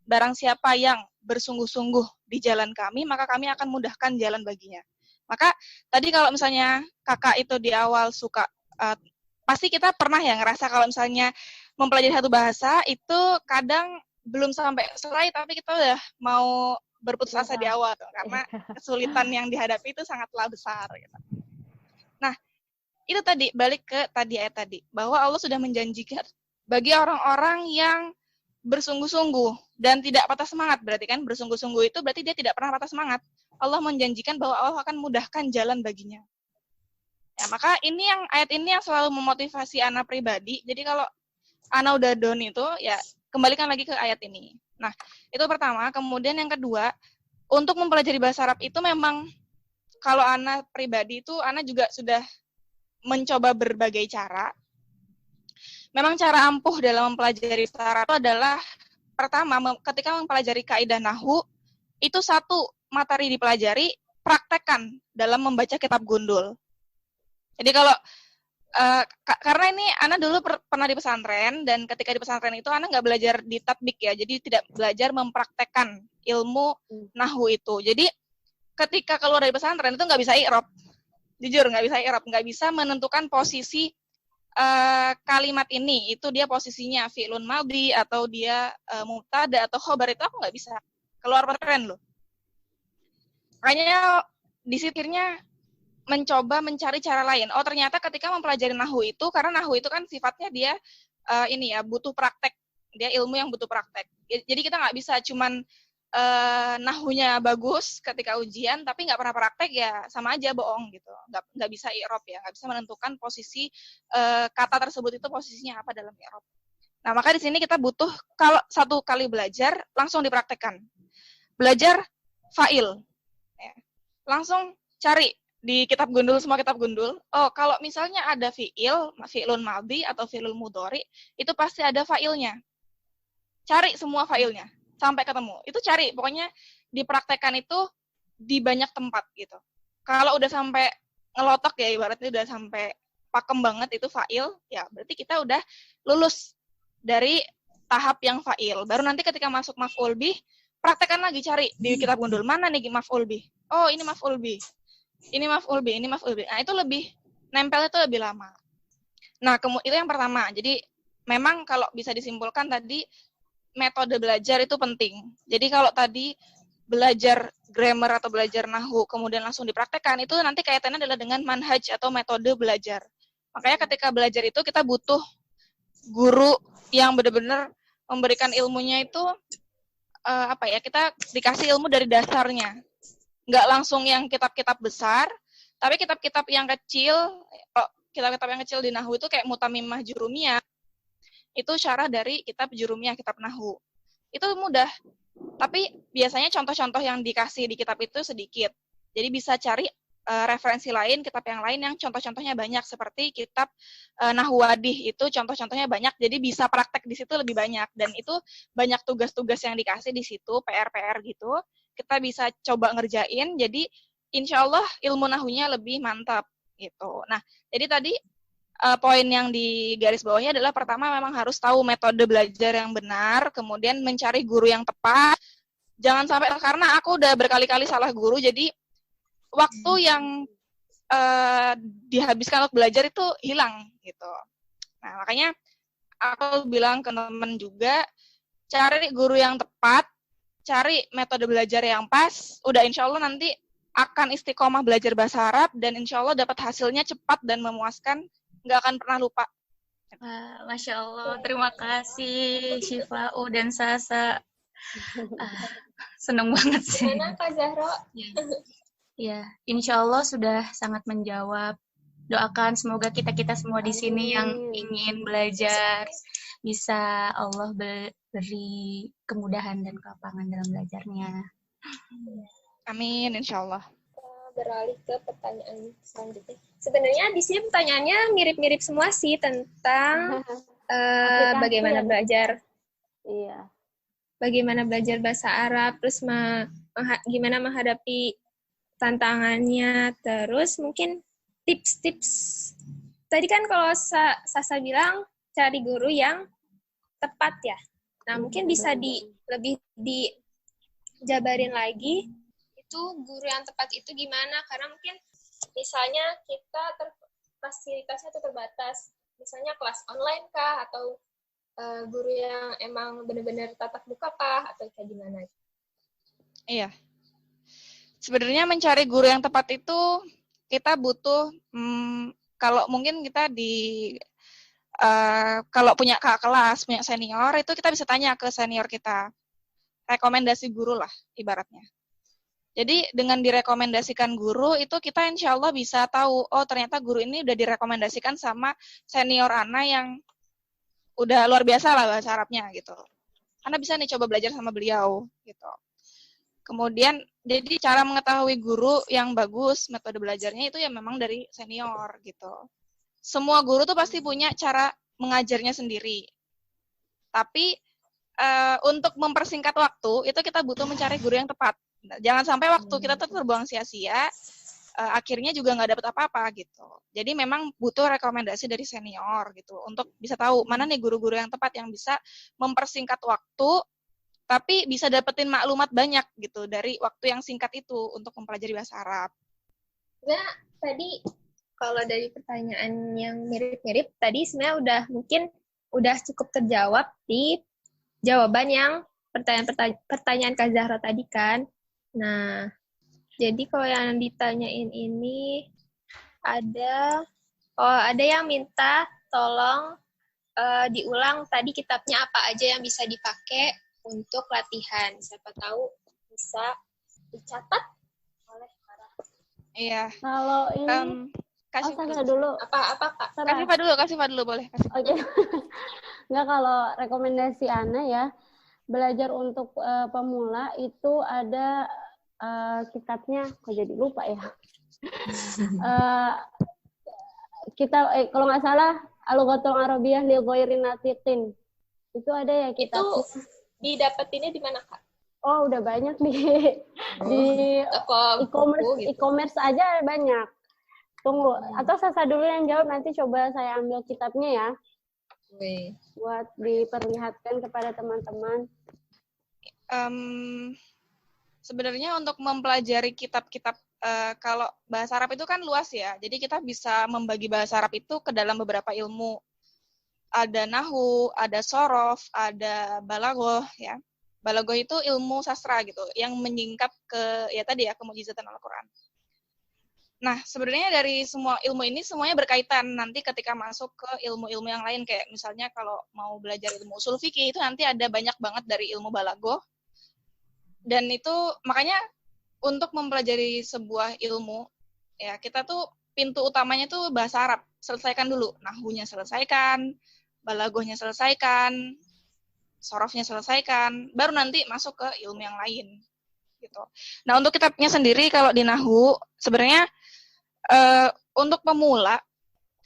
Barang siapa yang bersungguh-sungguh di jalan kami, maka kami akan mudahkan jalan baginya. Maka tadi kalau misalnya kakak itu di awal suka, pasti kita pernah ya ngerasa kalau misalnya mempelajari satu bahasa, itu kadang belum sampai selesai, tapi kita udah mau berputus asa di awal tuh, karena kesulitan yang dihadapi itu sangatlah besar gitu. Nah, itu tadi balik ke ayat tadi bahwa Allah sudah menjanjikan bagi orang-orang yang bersungguh-sungguh dan tidak patah semangat. Berarti kan bersungguh-sungguh itu berarti dia tidak pernah patah semangat. Allah menjanjikan bahwa Allah akan mudahkan jalan baginya. Ya, maka ayat ini yang selalu memotivasi Ana pribadi. Jadi kalau Ana udah down itu ya kembalikan lagi ke ayat ini. Nah, itu pertama. Kemudian yang kedua, untuk mempelajari bahasa Arab itu memang, kalau Ana pribadi itu, Ana juga sudah mencoba berbagai cara. Memang cara ampuh dalam mempelajari bahasa Arab itu adalah, pertama, ketika mempelajari kaidah nahwu, itu satu materi dipelajari, praktekkan dalam membaca kitab gundul. Jadi kalau karena ini Ana dulu pernah di pesantren, dan ketika di pesantren itu Ana nggak belajar di tatbik ya, jadi tidak belajar mempraktekkan ilmu nahwu itu. Jadi ketika keluar dari pesantren itu nggak bisa i'rab. Jujur nggak bisa i'rab, nggak bisa menentukan posisi kalimat ini, itu dia posisinya fi'lun madhi atau dia mubtada atau khobar, itu aku nggak bisa. Keluar keren loh. Makanya di sitirnya mencoba mencari cara lain. Oh ternyata ketika mempelajari nahwu itu, karena nahwu itu kan sifatnya dia butuh praktek. Dia ilmu yang butuh praktek. Jadi kita nggak bisa cuman nahwunya bagus ketika ujian, tapi nggak pernah praktek, ya sama aja bohong gitu. Nggak bisa i'rab ya, nggak bisa menentukan posisi kata tersebut itu posisinya apa dalam i'rab. Nah maka di sini kita butuh, kalau satu kali belajar langsung dipraktekkan. Belajar fa'il, ya. Langsung cari di kitab gundul, semua kitab gundul. Oh kalau misalnya ada fi'lun madhi atau fi'lul mudhari, itu pasti ada fa'ilnya. Cari semua fa'ilnya sampai ketemu. Itu cari, pokoknya dipraktekkan itu di banyak tempat gitu. Kalau udah sampai ngelotok ya, ibaratnya udah sampai pakem banget itu fa'il, ya berarti kita udah lulus dari tahap yang fa'il. Baru nanti ketika masuk maf'ul bih, praktekkan lagi, cari di kitab gundul, mana nih maf'ul bih? Oh, ini maf'ul bih. Ini maf'ul bih, ini maf'ul bih. Nah, itu lebih nempel, itu lebih lama. Nah, itu yang pertama. Jadi memang kalau bisa disimpulkan tadi, metode belajar itu penting. Jadi kalau tadi belajar grammar atau belajar nahwu kemudian langsung dipraktekkan, itu nanti kaitannya adalah dengan manhaj atau metode belajar. Makanya ketika belajar itu kita butuh guru yang benar-benar memberikan ilmunya itu kita dikasih ilmu dari dasarnya. Nggak langsung yang kitab-kitab besar, tapi kitab-kitab yang kecil, kitab-kitab yang kecil di nahwu itu kayak Mutamimah Jurumiyah, itu syarah dari kitab Jurumiyah, kitab nahwu. Itu mudah. Tapi biasanya contoh-contoh yang dikasih di kitab itu sedikit. Jadi bisa cari referensi lain, kitab yang lain yang contoh-contohnya banyak, seperti kitab Nahwu Wadih, itu contoh-contohnya banyak, jadi bisa praktek di situ lebih banyak. Dan itu banyak tugas-tugas yang dikasih di situ, PR-PR gitu. Kita bisa coba ngerjain, jadi insya Allah ilmu nahwunya lebih mantap gitu. Nah, jadi tadi poin yang di garis bawahnya adalah pertama memang harus tahu metode belajar yang benar, kemudian mencari guru yang tepat. Jangan sampai, karena aku udah berkali-kali salah guru, jadi waktu yang dihabiskan untuk belajar itu hilang gitu. Nah makanya aku bilang ke teman juga, cari guru yang tepat, cari metode belajar yang pas, udah insya Allah nanti akan istiqomah belajar bahasa Arab, dan insya Allah dapat hasilnya cepat dan memuaskan, nggak akan pernah lupa. Masya Allah, terima kasih Syifa'u dan Sasa. Seneng banget sih. Gimana Kak Zahro? Ya, insya Allah sudah sangat menjawab. Doakan semoga kita semua di sini yang ingin belajar bisa Allah beri kemudahan dan kelapangan dalam belajarnya. Amin, insya Allah. Beralih ke pertanyaan selanjutnya. Sebenarnya di sini pertanyaannya mirip-mirip semua sih, tentang bagaimana belajar. Iya. Bagaimana belajar bahasa Arab, terus gimana menghadapi tantangannya, terus mungkin tips-tips. Tadi kan kalau Sasa bilang cari guru yang tepat ya. Nah, mungkin bisa lebih dijabarin lagi, itu guru yang tepat itu gimana? Karena mungkin misalnya kita fasilitasnya itu terbatas. Misalnya kelas online kah, atau guru yang emang benar-benar tatap muka kah, atau kayak gimana? Iya. Sebenarnya mencari guru yang tepat itu kita butuh, kalau mungkin kita kalau punya kakak kelas, punya senior, itu kita bisa tanya ke senior kita. Rekomendasi guru lah, ibaratnya. Jadi dengan direkomendasikan guru, itu kita insya Allah bisa tahu, oh ternyata guru ini udah direkomendasikan sama senior Ana yang udah luar biasa lah bahasa Arabnya gitu. Ana bisa nih coba belajar sama beliau gitu. Kemudian, jadi cara mengetahui guru yang bagus, metode belajarnya itu ya memang dari senior gitu. Semua guru tuh pasti punya cara mengajarnya sendiri. Tapi untuk mempersingkat waktu, itu kita butuh mencari guru yang tepat. Jangan sampai waktu kita tuh terbuang sia-sia, akhirnya juga nggak dapat apa-apa gitu. Jadi memang butuh rekomendasi dari senior gitu, untuk bisa tahu mana nih guru-guru yang tepat yang bisa mempersingkat waktu, tapi bisa dapetin maklumat banyak gitu dari waktu yang singkat itu untuk mempelajari bahasa Arab. Sebenarnya tadi kalau dari pertanyaan yang mirip-mirip tadi sebenarnya udah cukup terjawab di jawaban yang pertanyaan Kak Zahra tadi kan. Nah, jadi kalau yang ditanyain ini ada yang minta tolong diulang tadi kitabnya apa aja yang bisa dipakai untuk latihan. Siapa tahu bisa dicatat oleh para. Iya. Kalau ini kasih saya dulu. Apa Kak? Kasih Pak dulu boleh. Oke. Nggak, kalau rekomendasi Ana ya, belajar untuk pemula itu ada kitabnya, kok jadi lupa ya. Kita kalau nggak salah Al-Lughatul Arabiyah li Ghairi Natiqin. Itu ada ya kitab. Itu didapetinnya di mana, Kak? Oh, udah banyak di e-commerce aja banyak. Tunggu, atau Sasa dulu yang jawab, nanti coba saya ambil kitabnya ya. Buat diperlihatkan kepada teman-teman. Sebenarnya untuk mempelajari kitab-kitab kalau bahasa Arab itu kan luas ya. Jadi kita bisa membagi bahasa Arab itu ke dalam beberapa ilmu. Ada nahwu, ada sorof, ada balaghah ya. Balaghah itu ilmu sastra gitu yang menyingkap ke ya tadi ya kemujizatan Al-Qur'an. Nah, sebenarnya dari semua ilmu ini semuanya berkaitan nanti ketika masuk ke ilmu-ilmu yang lain kayak misalnya kalau mau belajar ilmu usul fikih itu nanti ada banyak banget dari ilmu balaghah. Dan itu makanya untuk mempelajari sebuah ilmu, ya kita tuh pintu utamanya tuh bahasa Arab. Selesaikan dulu. Nahwunya selesaikan, balaghahnya selesaikan, sorofnya selesaikan, baru nanti masuk ke ilmu yang lain. Gitu. Nah, untuk kitabnya sendiri kalau di nahwu, sebenarnya untuk pemula,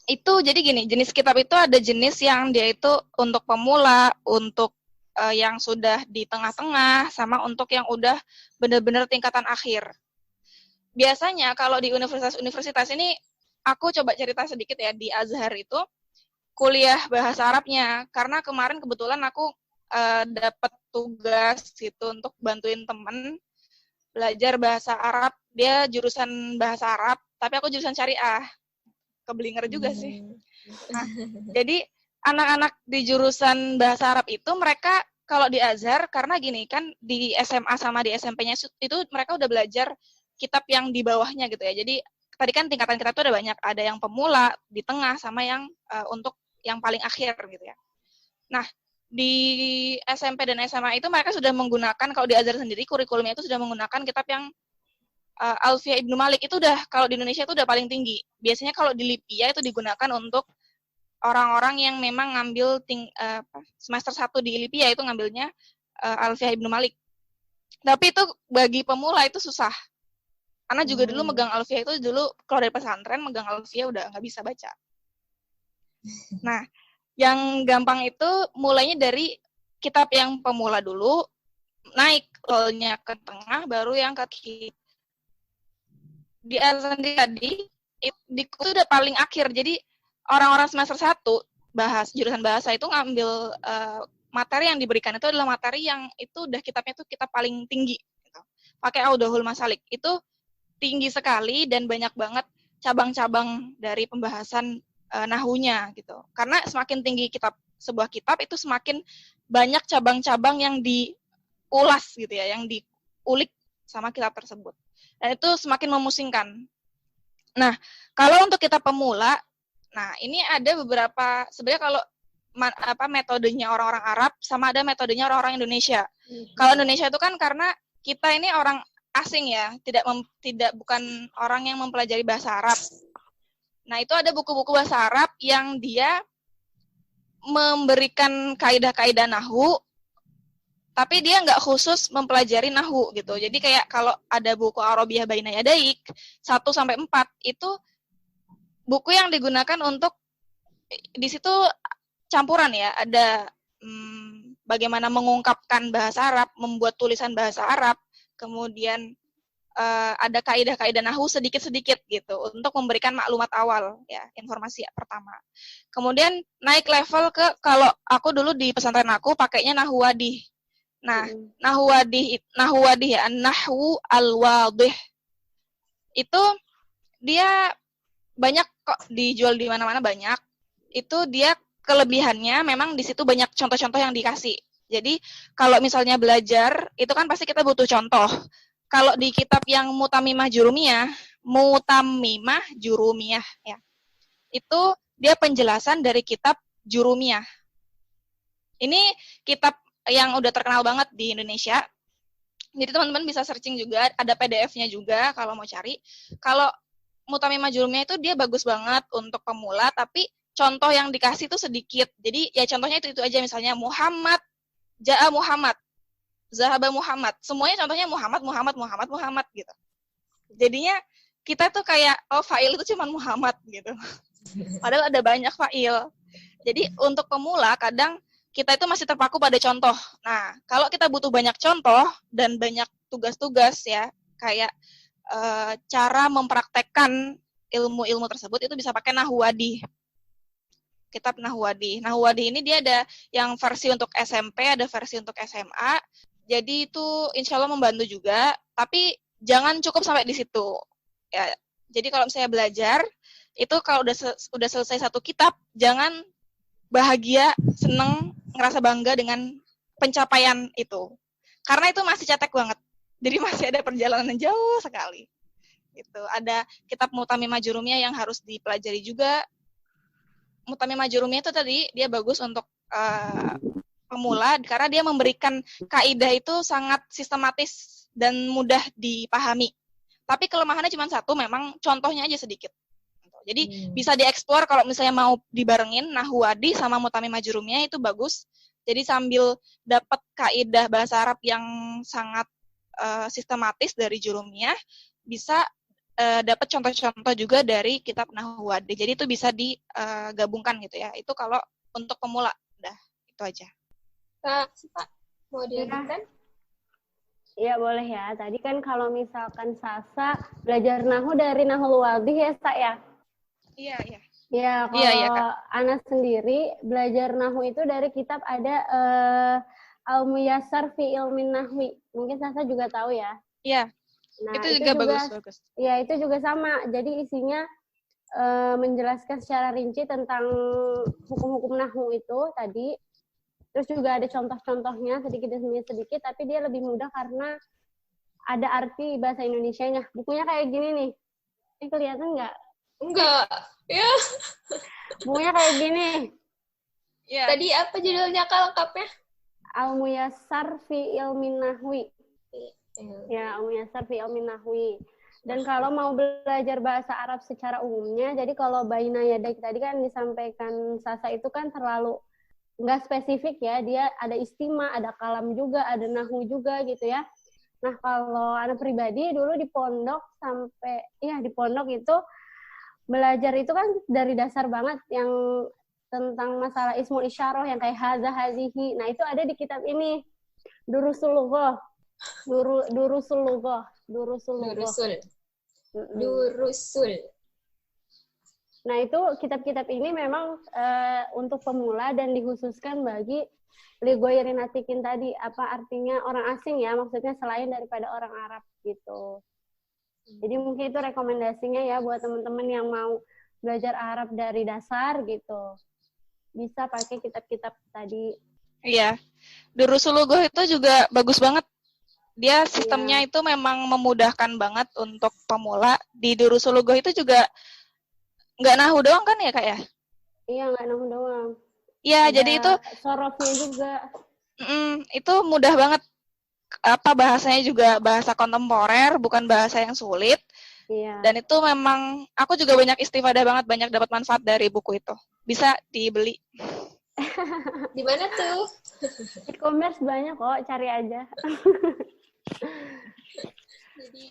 itu jadi gini, jenis kitab itu ada jenis yang dia itu untuk pemula, untuk yang sudah di tengah-tengah, sama untuk yang udah benar-benar tingkatan akhir. Biasanya kalau di universitas-universitas ini, aku coba cerita sedikit ya, di Azhar itu kuliah bahasa Arabnya, karena kemarin kebetulan aku dapat tugas gitu untuk bantuin temen belajar bahasa Arab, dia jurusan bahasa Arab, tapi aku jurusan syariah. Keblinger juga sih. Nah, jadi anak-anak di jurusan bahasa Arab itu mereka kalau di Azhar, karena gini kan di SMA sama di SMP-nya itu mereka udah belajar kitab yang di bawahnya gitu ya. Jadi tadi kan tingkatan kitab itu ada banyak, ada yang pemula, di tengah, sama yang untuk yang paling akhir gitu ya. Nah, di SMP dan SMA itu mereka sudah menggunakan, kalau di Azhar sendiri kurikulumnya itu sudah menggunakan kitab yang Alfiyah Ibnu Malik itu udah, kalau di Indonesia itu udah paling tinggi. Biasanya kalau di Lipia itu digunakan untuk orang-orang yang memang ngambil semester 1 di Lipia itu ngambilnya Alfiyah Ibnu Malik. Tapi itu bagi pemula itu susah. Karena juga dulu megang Alfiyah itu dulu kalau dari pesantren megang Alfiyah udah nggak bisa baca. Nah, yang gampang itu mulainya dari kitab yang pemula dulu, naik levelnya ke tengah, baru yang ke kiri. Di sendiri tadi itu udah paling akhir. Jadi orang-orang semester 1 jurusan bahasa itu ngambil materi yang diberikan itu adalah materi yang itu udah kitabnya itu kitab paling tinggi gitu. Pakai Audahul Masalik. Itu tinggi sekali dan banyak banget cabang-cabang dari pembahasan nahwunya gitu. Karena semakin tinggi sebuah kitab itu semakin banyak cabang-cabang yang diulas gitu ya, yang diulik sama kitab tersebut. Dan itu semakin memusingkan. Nah, kalau untuk kitab pemula, nah ini ada beberapa, sebenarnya kalau metodenya orang-orang Arab sama ada metodenya orang-orang Indonesia. Kalau Indonesia itu kan karena kita ini orang asing ya, bukan orang yang mempelajari bahasa Arab. Nah, itu ada buku-buku bahasa Arab yang dia memberikan kaidah-kaidah nahwu, tapi dia nggak khusus mempelajari nahwu gitu. Jadi kayak kalau ada buku Arabiyah Baina Yadaik 1-4 itu buku yang digunakan untuk di situ campuran ya, ada bagaimana mengungkapkan bahasa Arab, membuat tulisan bahasa Arab, kemudian ada kaidah-kaidah nahwu sedikit-sedikit gitu untuk memberikan maklumat awal ya, informasi pertama. Kemudian naik level ke, kalau aku dulu di pesantren aku pakainya nahwu wadih. Nah, nahwu wadih ya, nahwu al-wadih. Itu dia banyak kok, dijual di mana-mana banyak. Itu dia kelebihannya memang di situ banyak contoh-contoh yang dikasih. Jadi kalau misalnya belajar itu kan pasti kita butuh contoh. Kalau di kitab yang Mutamimah Jurumiyah ya. Itu dia penjelasan dari kitab Jurumiyah. Ini kitab yang udah terkenal banget di Indonesia. Jadi teman-teman bisa searching juga, ada PDF-nya juga kalau mau cari. Kalau Mutamimah Jurumiyah itu dia bagus banget untuk pemula, tapi contoh yang dikasih itu sedikit. Jadi ya contohnya itu aja, misalnya Muhammad, Ja'a Muhammad, Zahaba Muhammad. Semuanya contohnya Muhammad gitu. Jadinya kita tuh kayak, oh fa'il itu cuma Muhammad gitu. Padahal ada banyak fa'il. Jadi untuk pemula kadang kita itu masih terpaku pada contoh. Nah, kalau kita butuh banyak contoh dan banyak tugas-tugas ya, kayak cara mempraktekkan ilmu-ilmu tersebut itu bisa pakai Nahwadi. Kitab Nahwadi. Nahwadi ini dia ada yang versi untuk SMP, ada versi untuk SMA. Jadi itu insya Allah membantu juga, tapi jangan cukup sampai di situ. Ya, jadi kalau misalnya belajar, itu kalau udah selesai satu kitab, jangan bahagia, seneng, ngerasa bangga dengan pencapaian itu. Karena itu masih cetek banget. Jadi masih ada perjalanan jauh sekali. Gitu. Ada kitab Mutamimah Jurumiyah yang harus dipelajari juga. Mutamimah Jurumiyah itu tadi dia bagus untuk pemula karena dia memberikan kaidah itu sangat sistematis dan mudah dipahami. Tapi kelemahannya cuma satu, memang contohnya aja sedikit. Jadi bisa dieksplor kalau misalnya mau dibarengin Nahwadi sama Mutamimah Jurumiyah itu bagus. Jadi sambil dapat kaidah bahasa Arab yang sangat sistematis dari Jurumiyah, bisa dapat contoh-contoh juga dari kitab Nahwadi. Jadi itu bisa digabungkan gitu ya. Itu kalau untuk pemula. Udah, itu aja. Kak, mau dilanjutkan? Iya boleh ya. Tadi kan kalau misalkan Sasa belajar Nahu dari Nahul Wadih ya, Sa ya? Iya. Ya, kalau Ana sendiri belajar Nahu itu dari kitab ada Al-Muyassar fi Ilmin Nahwi. Mungkin Sasa juga tahu ya? Iya. Nah, itu juga bagus. Iya, itu juga sama. Jadi isinya menjelaskan secara rinci tentang hukum-hukum Nahu itu tadi. Terus juga ada contoh-contohnya sedikit demi sedikit, tapi dia lebih mudah karena ada arti bahasa Indonesianya. Bukunya kayak gini nih. Ini kelihatan nggak? Enggak. Ya. Bukunya kayak gini. Ya. Tadi apa judulnya Kak lengkapnya? Al-Muyassar fi Ilmin Nahwi. Ya, Al-Muyassar fi Ilmin Nahwi. Dan kalau mau belajar bahasa Arab secara umumnya, jadi kalau Baina Yadak tadi kan disampaikan Sasa itu kan terlalu nggak spesifik ya, dia ada istima, ada kalam juga, ada nahu juga gitu ya. Nah kalau anak pribadi dulu di pondok di pondok itu belajar itu kan dari dasar banget yang tentang masalah ismul isyarah yang kayak hadza hazihi. Nah itu ada di kitab ini Durusul Lughah. Nah itu kitab-kitab ini memang untuk pemula dan dikhususkan bagi ligoyerin atikin tadi, apa artinya orang asing ya, maksudnya selain daripada orang Arab gitu. Jadi mungkin itu rekomendasinya ya buat teman-teman yang mau belajar Arab dari dasar gitu. Bisa pakai kitab-kitab tadi. Iya. Durusul Lughah itu juga bagus banget. Dia sistemnya itu memang memudahkan banget untuk pemula. Di Durusul Lughah itu juga nggak nahu doang kan ya Kak ya? Iya, nggak nahu doang. Iya, jadi itu sorofnya juga. Itu mudah banget. Apa bahasanya juga bahasa kontemporer, bukan bahasa yang sulit. Iya. Dan itu memang aku juga banyak istifadah banget, banyak dapat manfaat dari buku itu. Bisa dibeli. Di mana tuh? E-commerce banyak kok, cari aja. Jadi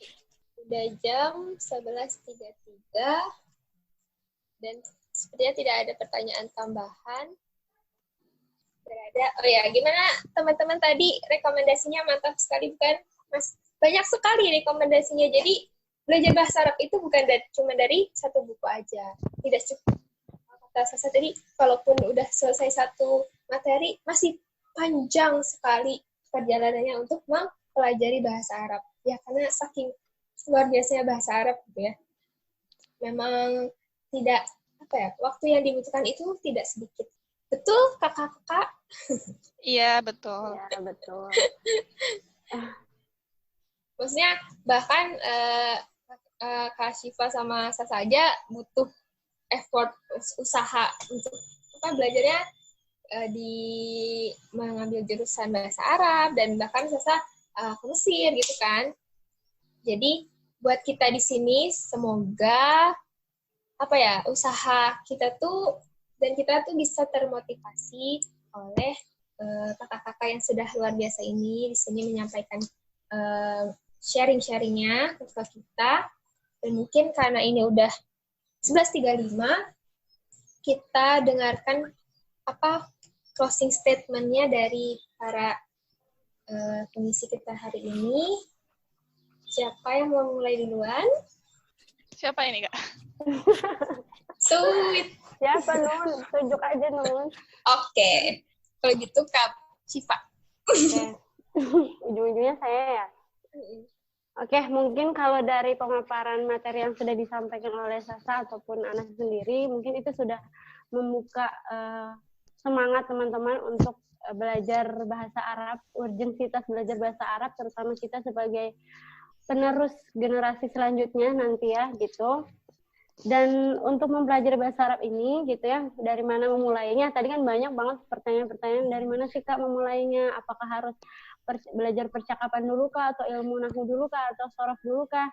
udah jam 11.33 dan sepertinya tidak ada pertanyaan tambahan. Oh ya, gimana teman-teman tadi rekomendasinya mantap sekali bukan? Mas, banyak sekali rekomendasinya. Jadi belajar bahasa Arab itu bukan cuma dari satu buku aja. Tidak cukup. Kata Sasa tadi, kalaupun udah selesai satu materi, masih panjang sekali perjalanannya untuk mempelajari bahasa Arab. Ya, karena saking luar biasanya bahasa Arab gitu ya. memang tidak waktu yang dibutuhkan itu tidak sedikit. Betul, kakak-kakak? Iya, betul. Ya, betul. Maksudnya bahkan Kak Syifa sama Sasa aja butuh effort, usaha untuk belajarnya di mengambil jurusan bahasa Arab, dan bahkan Sasa ke Mesir gitu kan. Jadi buat kita di sini semoga usaha kita tuh bisa termotivasi oleh kakak-kakak yang sudah luar biasa ini di sini menyampaikan sharing-sharingnya ke kita. Dan mungkin karena ini udah 11.35, kita dengarkan closing statement-nya dari para pengisi kita hari ini. Siapa yang mau mulai duluan? Siapa ini, Kak? Sweet. Siapa, Nun? Tunjuk aja, Nun. Oke. Kalau gitu, Kak Syifa. Oke. Ujung-ujungnya saya ya? Oke, mungkin kalau dari pemaparan materi yang sudah disampaikan oleh Sasa ataupun Anas sendiri, mungkin itu sudah membuka semangat teman-teman untuk belajar bahasa Arab, urgensitas belajar bahasa Arab, terutama kita sebagai penerus generasi selanjutnya nanti ya, gitu. Dan untuk mempelajari bahasa Arab ini, gitu ya, dari mana memulainya? Tadi kan banyak banget pertanyaan-pertanyaan, dari mana sih Kak memulainya? Apakah harus belajar percakapan dulu kah, atau ilmu nahwu dulu kah, atau sorof dulu kah?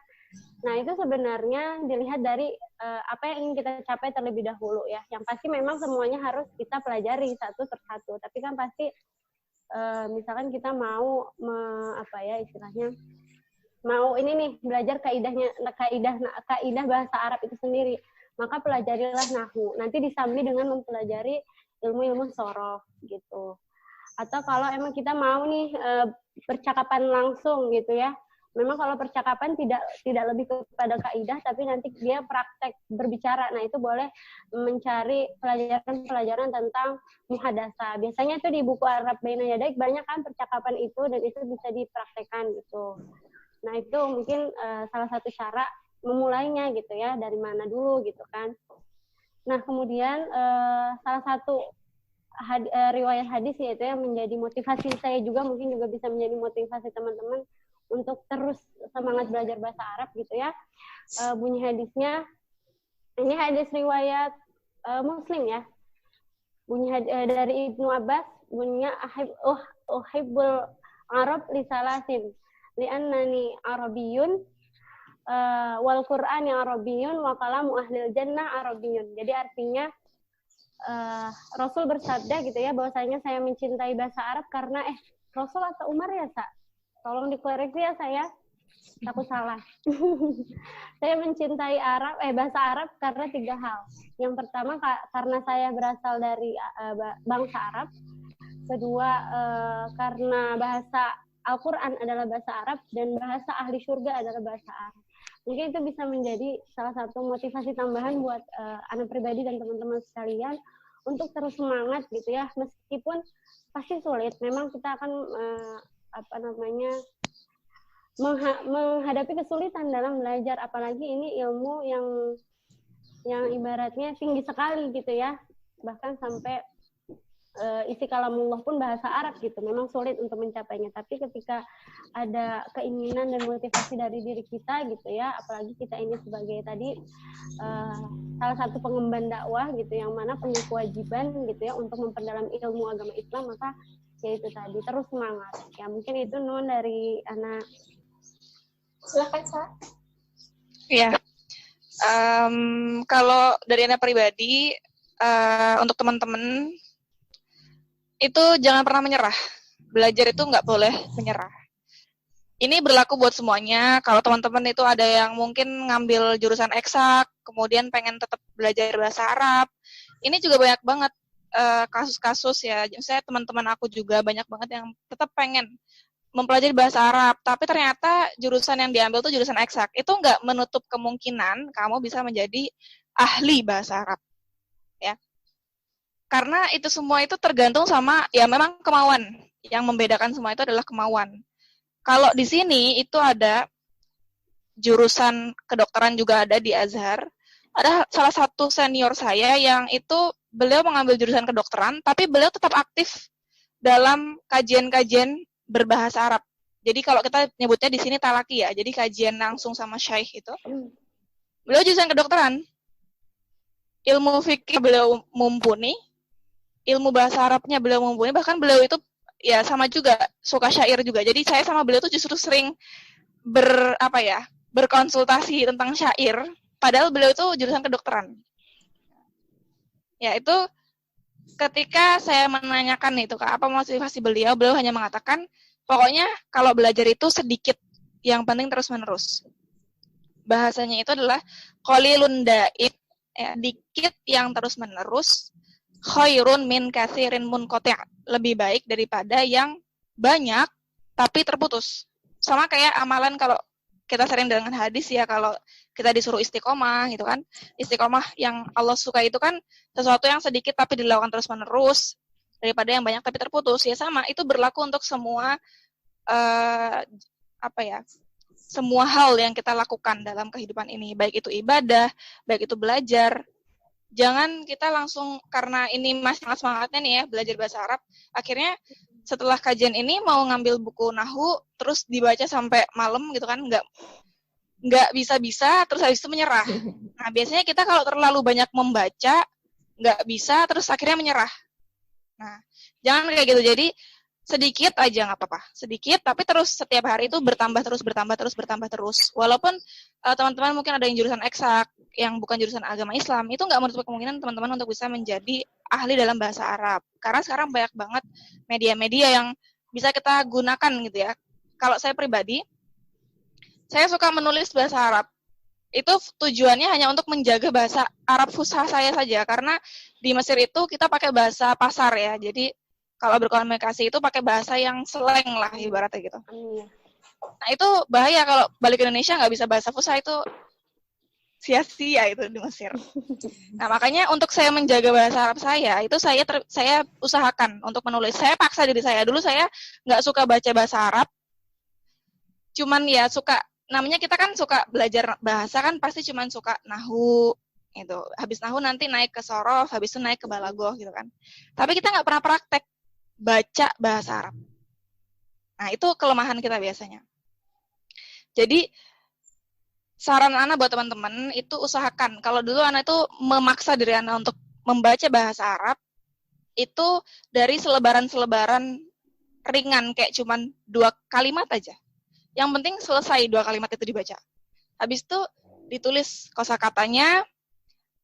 Nah, itu sebenarnya dilihat dari apa yang ingin kita capai terlebih dahulu ya. Yang pasti memang semuanya harus kita pelajari satu persatu. Tapi kan pasti misalkan kita mau istilahnya mau ini nih belajar kaidah bahasa Arab itu sendiri, maka pelajarilah nahwu. Nanti disambi dengan mempelajari ilmu-ilmu sorof gitu. Atau kalau emang kita mau nih percakapan langsung gitu ya. Memang kalau percakapan tidak lebih kepada kaidah, tapi nanti dia praktek berbicara. Nah, itu boleh mencari pelajaran tentang muhadasah. Biasanya itu di buku Arab Baina Yadaik banyak kan percakapan itu, dan itu bisa dipraktekkan gitu. Nah, itu mungkin salah satu cara memulainya gitu ya, dari mana dulu gitu kan. Nah, kemudian salah satu riwayat hadis yaitu yang menjadi motivasi saya juga, mungkin juga bisa menjadi motivasi teman-teman untuk terus semangat belajar bahasa Arab gitu ya. Bunyi hadisnya, ini hadis riwayat Muslim ya. Bunyi dari Ibnu Abbas, bunyinya uhibbul Arab li salasin li'annani Arabiyyun wal Qur'ani Arabiyyun wa kalamu ahlil jannah Arabiyyun. Jadi artinya Rasul bersabda gitu ya, bahwasanya saya mencintai bahasa Arab karena Rasul atau Umar ya, Sa? Tolong dikoreksi ya saya, takut salah. Saya mencintai bahasa Arab karena 3 hal. Yang pertama karena saya berasal dari bangsa Arab. Kedua karena bahasa Al-Quran adalah bahasa Arab, dan bahasa ahli surga adalah bahasa Arab. Mungkin itu bisa menjadi salah satu motivasi tambahan buat anak pribadi dan teman-teman sekalian untuk terus semangat gitu ya, meskipun pasti sulit. Memang kita akan menghadapi kesulitan dalam belajar, apalagi ini ilmu yang ibaratnya tinggi sekali gitu ya, bahkan sampai isi kalamullah pun bahasa Arab gitu, memang sulit untuk mencapainya. Tapi ketika ada keinginan dan motivasi dari diri kita gitu ya, apalagi kita ini sebagai tadi salah satu pengemban dakwah gitu, yang mana punya kewajiban gitu ya untuk memperdalam ilmu agama Islam, maka ya itu tadi, terus semangat ya. Mungkin itu Nun dari anak. Silakan, Sa. Iya. Kalau dari anak pribadi, untuk teman-teman itu jangan pernah menyerah. Belajar itu nggak boleh menyerah. Ini berlaku buat semuanya. Kalau teman-teman itu ada yang mungkin ngambil jurusan eksak, kemudian pengen tetap belajar bahasa Arab, ini juga banyak banget kasus-kasus ya. Misalnya teman-teman aku juga banyak banget yang tetap pengen mempelajari bahasa Arab, tapi ternyata jurusan yang diambil tuh jurusan eksak. Itu nggak menutup kemungkinan kamu bisa menjadi ahli bahasa Arab. Ya. Karena itu semua itu tergantung sama, ya memang kemauan. Yang membedakan semua itu adalah kemauan. Kalau di sini itu ada jurusan kedokteran juga ada di Azhar. ada salah satu senior saya yang itu beliau mengambil jurusan kedokteran, tapi beliau tetap aktif dalam kajian-kajian berbahasa Arab. Jadi kalau kita nyebutnya di sini talaki ya, jadi kajian langsung sama syaikh itu. Beliau jurusan kedokteran. Ilmu fikih beliau mumpuni, ilmu bahasa Arabnya beliau mumpuni, bahkan beliau itu ya sama juga suka syair juga. Jadi saya sama beliau tuh justru sering berkonsultasi tentang syair, padahal beliau itu jurusan kedokteran. Ya itu ketika saya menanyakan itu Kak, apa motivasi beliau hanya mengatakan pokoknya kalau belajar itu sedikit, yang penting terus-menerus. Bahasanya itu adalah qalilun daim, ya, dikit yang terus-menerus, khairun min katsirin munqati', lebih baik daripada yang banyak tapi terputus. Sama kayak amalan kalau kita sering dengan hadis ya, kalau kita disuruh istiqomah gitu kan. Istiqomah yang Allah suka itu kan sesuatu yang sedikit tapi dilakukan terus-menerus daripada yang banyak tapi terputus. Ya sama, itu berlaku untuk semua semua hal yang kita lakukan dalam kehidupan ini, baik itu ibadah, baik itu belajar. Jangan kita langsung karena ini masih semangatnya nih ya belajar bahasa Arab, akhirnya setelah kajian ini mau ngambil buku nahwu terus dibaca sampai malam gitu kan, nggak bisa terus habis itu menyerah. Nah biasanya kita kalau terlalu banyak membaca nggak bisa terus akhirnya menyerah. Nah jangan kayak gitu, jadi sedikit aja nggak apa-apa, sedikit tapi terus setiap hari itu bertambah terus. Walaupun teman-teman mungkin ada yang jurusan eksak, yang bukan jurusan agama Islam, itu nggak menutup kemungkinan teman-teman untuk bisa menjadi ahli dalam bahasa Arab. Karena sekarang banyak banget media-media yang bisa kita gunakan gitu ya. Kalau saya pribadi, saya suka menulis bahasa Arab. Itu tujuannya hanya untuk menjaga bahasa Arab fusha saya saja, karena di Mesir itu kita pakai bahasa pasar ya, jadi kalau berkomunikasi itu pakai bahasa yang slang lah ibaratnya gitu. Nah itu bahaya kalau balik ke Indonesia nggak bisa bahasa fusha, itu sia-sia itu di Mesir. Nah makanya untuk saya menjaga bahasa Arab saya, itu saya usahakan untuk menulis. Saya paksa diri saya. Dulu saya nggak suka baca bahasa Arab, cuman ya suka, namanya kita kan suka belajar bahasa kan pasti cuman suka nahwu gitu. Habis nahwu nanti naik ke sorof, habis itu naik ke balagoh gitu kan. Tapi kita nggak pernah praktek baca bahasa Arab. Nah, itu kelemahan kita biasanya. Jadi, saran Ana buat teman-teman, itu usahakan. Kalau dulu Ana itu memaksa diri Ana untuk membaca bahasa Arab, itu dari selebaran-selebaran ringan, kayak cuman 2 kalimat aja. Yang penting selesai 2 kalimat itu dibaca. Habis itu ditulis kosakatanya,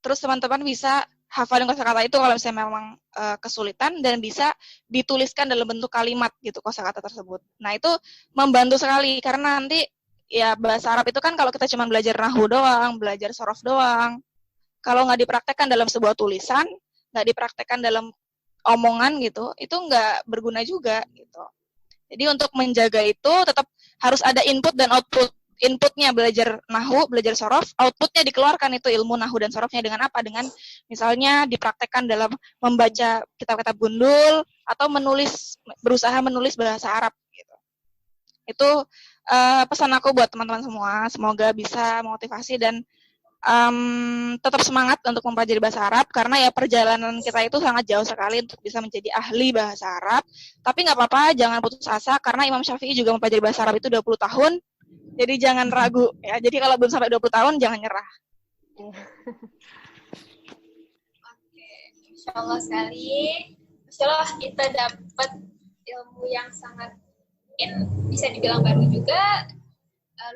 terus teman-teman bisa hafalin kosakata itu kalau misalnya memang kesulitan, dan bisa dituliskan dalam bentuk kalimat gitu kosakata tersebut. Nah itu membantu sekali karena nanti ya bahasa Arab itu kan kalau kita cuma belajar nahwu doang, belajar sorof doang, kalau nggak dipraktekkan dalam sebuah tulisan, nggak dipraktekkan dalam omongan gitu, itu nggak berguna juga gitu. Jadi untuk menjaga itu tetap harus ada input dan output. Inputnya belajar nahwu, belajar sorof, outputnya dikeluarkan itu ilmu nahwu dan sorofnya dengan apa? Dengan misalnya dipraktekkan dalam membaca kitab-kitab gundul atau berusaha menulis bahasa Arab gitu. Itu pesan aku buat teman-teman semua. Semoga bisa motivasi dan tetap semangat untuk mempelajari bahasa Arab, karena ya perjalanan kita itu sangat jauh sekali untuk bisa menjadi ahli bahasa Arab. Tapi nggak apa-apa, jangan putus asa, karena Imam Syafi'i juga mempelajari bahasa Arab itu 20 tahun. Jadi jangan ragu ya. Jadi kalau belum sampai 20 tahun jangan nyerah. Oke, Masya Allah sekali. Masya Allah kita dapat ilmu yang sangat mungkin bisa dibilang baru juga,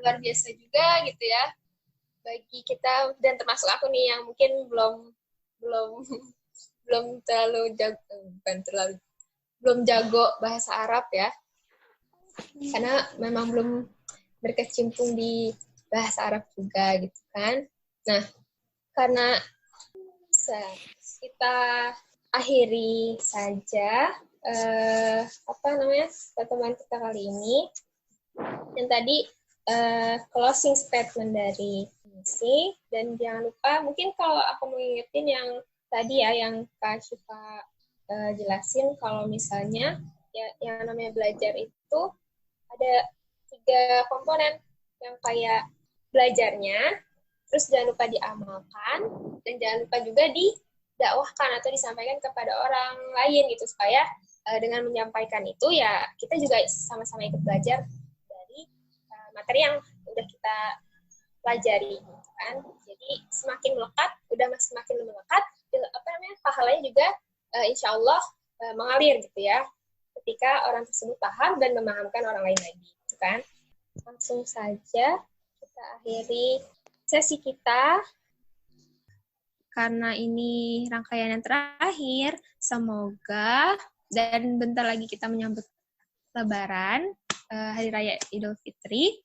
luar biasa juga gitu ya. Bagi kita dan termasuk aku nih yang mungkin belum jago bahasa Arab ya. Karena memang belum berkecimpung di bahasa Arab juga gitu kan. Nah, karena kita akhiri saja pertemuan kita kali ini. Yang tadi closing statement dari misi, dan jangan lupa mungkin kalau aku mau ingetin yang tadi ya yang Kak Syifa jelasin, kalau misalnya ya yang namanya belajar itu ada 3 komponen, yang kayak belajarnya, terus jangan lupa diamalkan, dan jangan lupa juga didakwahkan atau disampaikan kepada orang lain gitu, supaya dengan menyampaikan itu ya kita juga sama-sama ikut belajar dari materi yang udah kita pelajari kan. Jadi semakin melekat, semakin melekat, pahalanya juga insya Allah mengalir gitu ya, ketika orang tersebut paham dan memahamkan orang lain lagi, gitu kan. Langsung saja kita akhiri sesi kita. Karena ini rangkaian yang terakhir, semoga, dan bentar lagi kita menyambut Lebaran, Hari Raya Idul Fitri.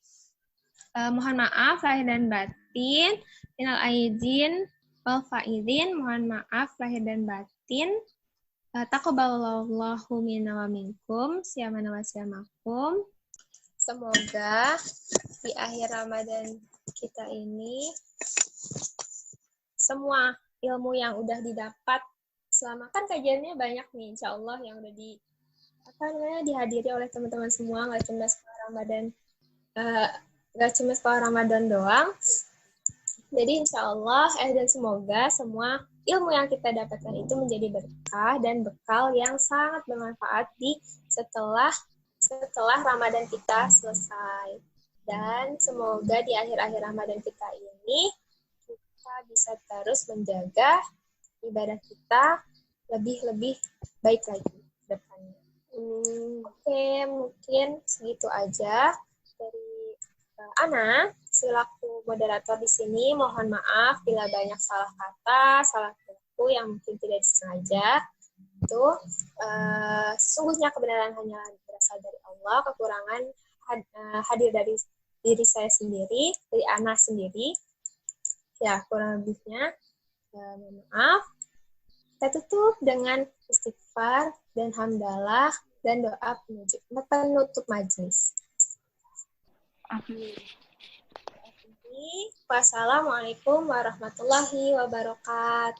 Mohon maaf lahir dan batin, minal aidin wal faizin, mohon maaf lahir dan batin. Taqabbalallahu minna wa minkum, siyamana wa siyamakum. Semoga di akhir Ramadan kita ini semua ilmu yang udah didapat selama kan kajiannya banyak nih, insya Allah yang udah dihadiri oleh teman-teman semua, nggak cuma setelah Ramadan doang. Jadi insya Allah dan semoga semua ilmu yang kita dapatkan itu menjadi berkah dan bekal yang sangat bermanfaat setelah Ramadan kita selesai. Dan semoga di akhir-akhir Ramadan kita ini kita bisa terus menjaga ibadah kita lebih baik lagi ke depannya. Oke, mungkin segitu aja dari Ana selaku moderator di sini. Mohon maaf bila banyak salah kata, salah tutur yang mungkin tidak disengaja. Itu sungguhnya kebenaran hanya berasal dari Allah, kekurangan hadir dari diri saya sendiri, dari Ana sendiri. Ya, kurang lebihnya mohon maaf. Kita tutup dengan istighfar dan hamdalah dan doa penutup majelis. Wassalamualaikum warahmatullahi wabarakatuh.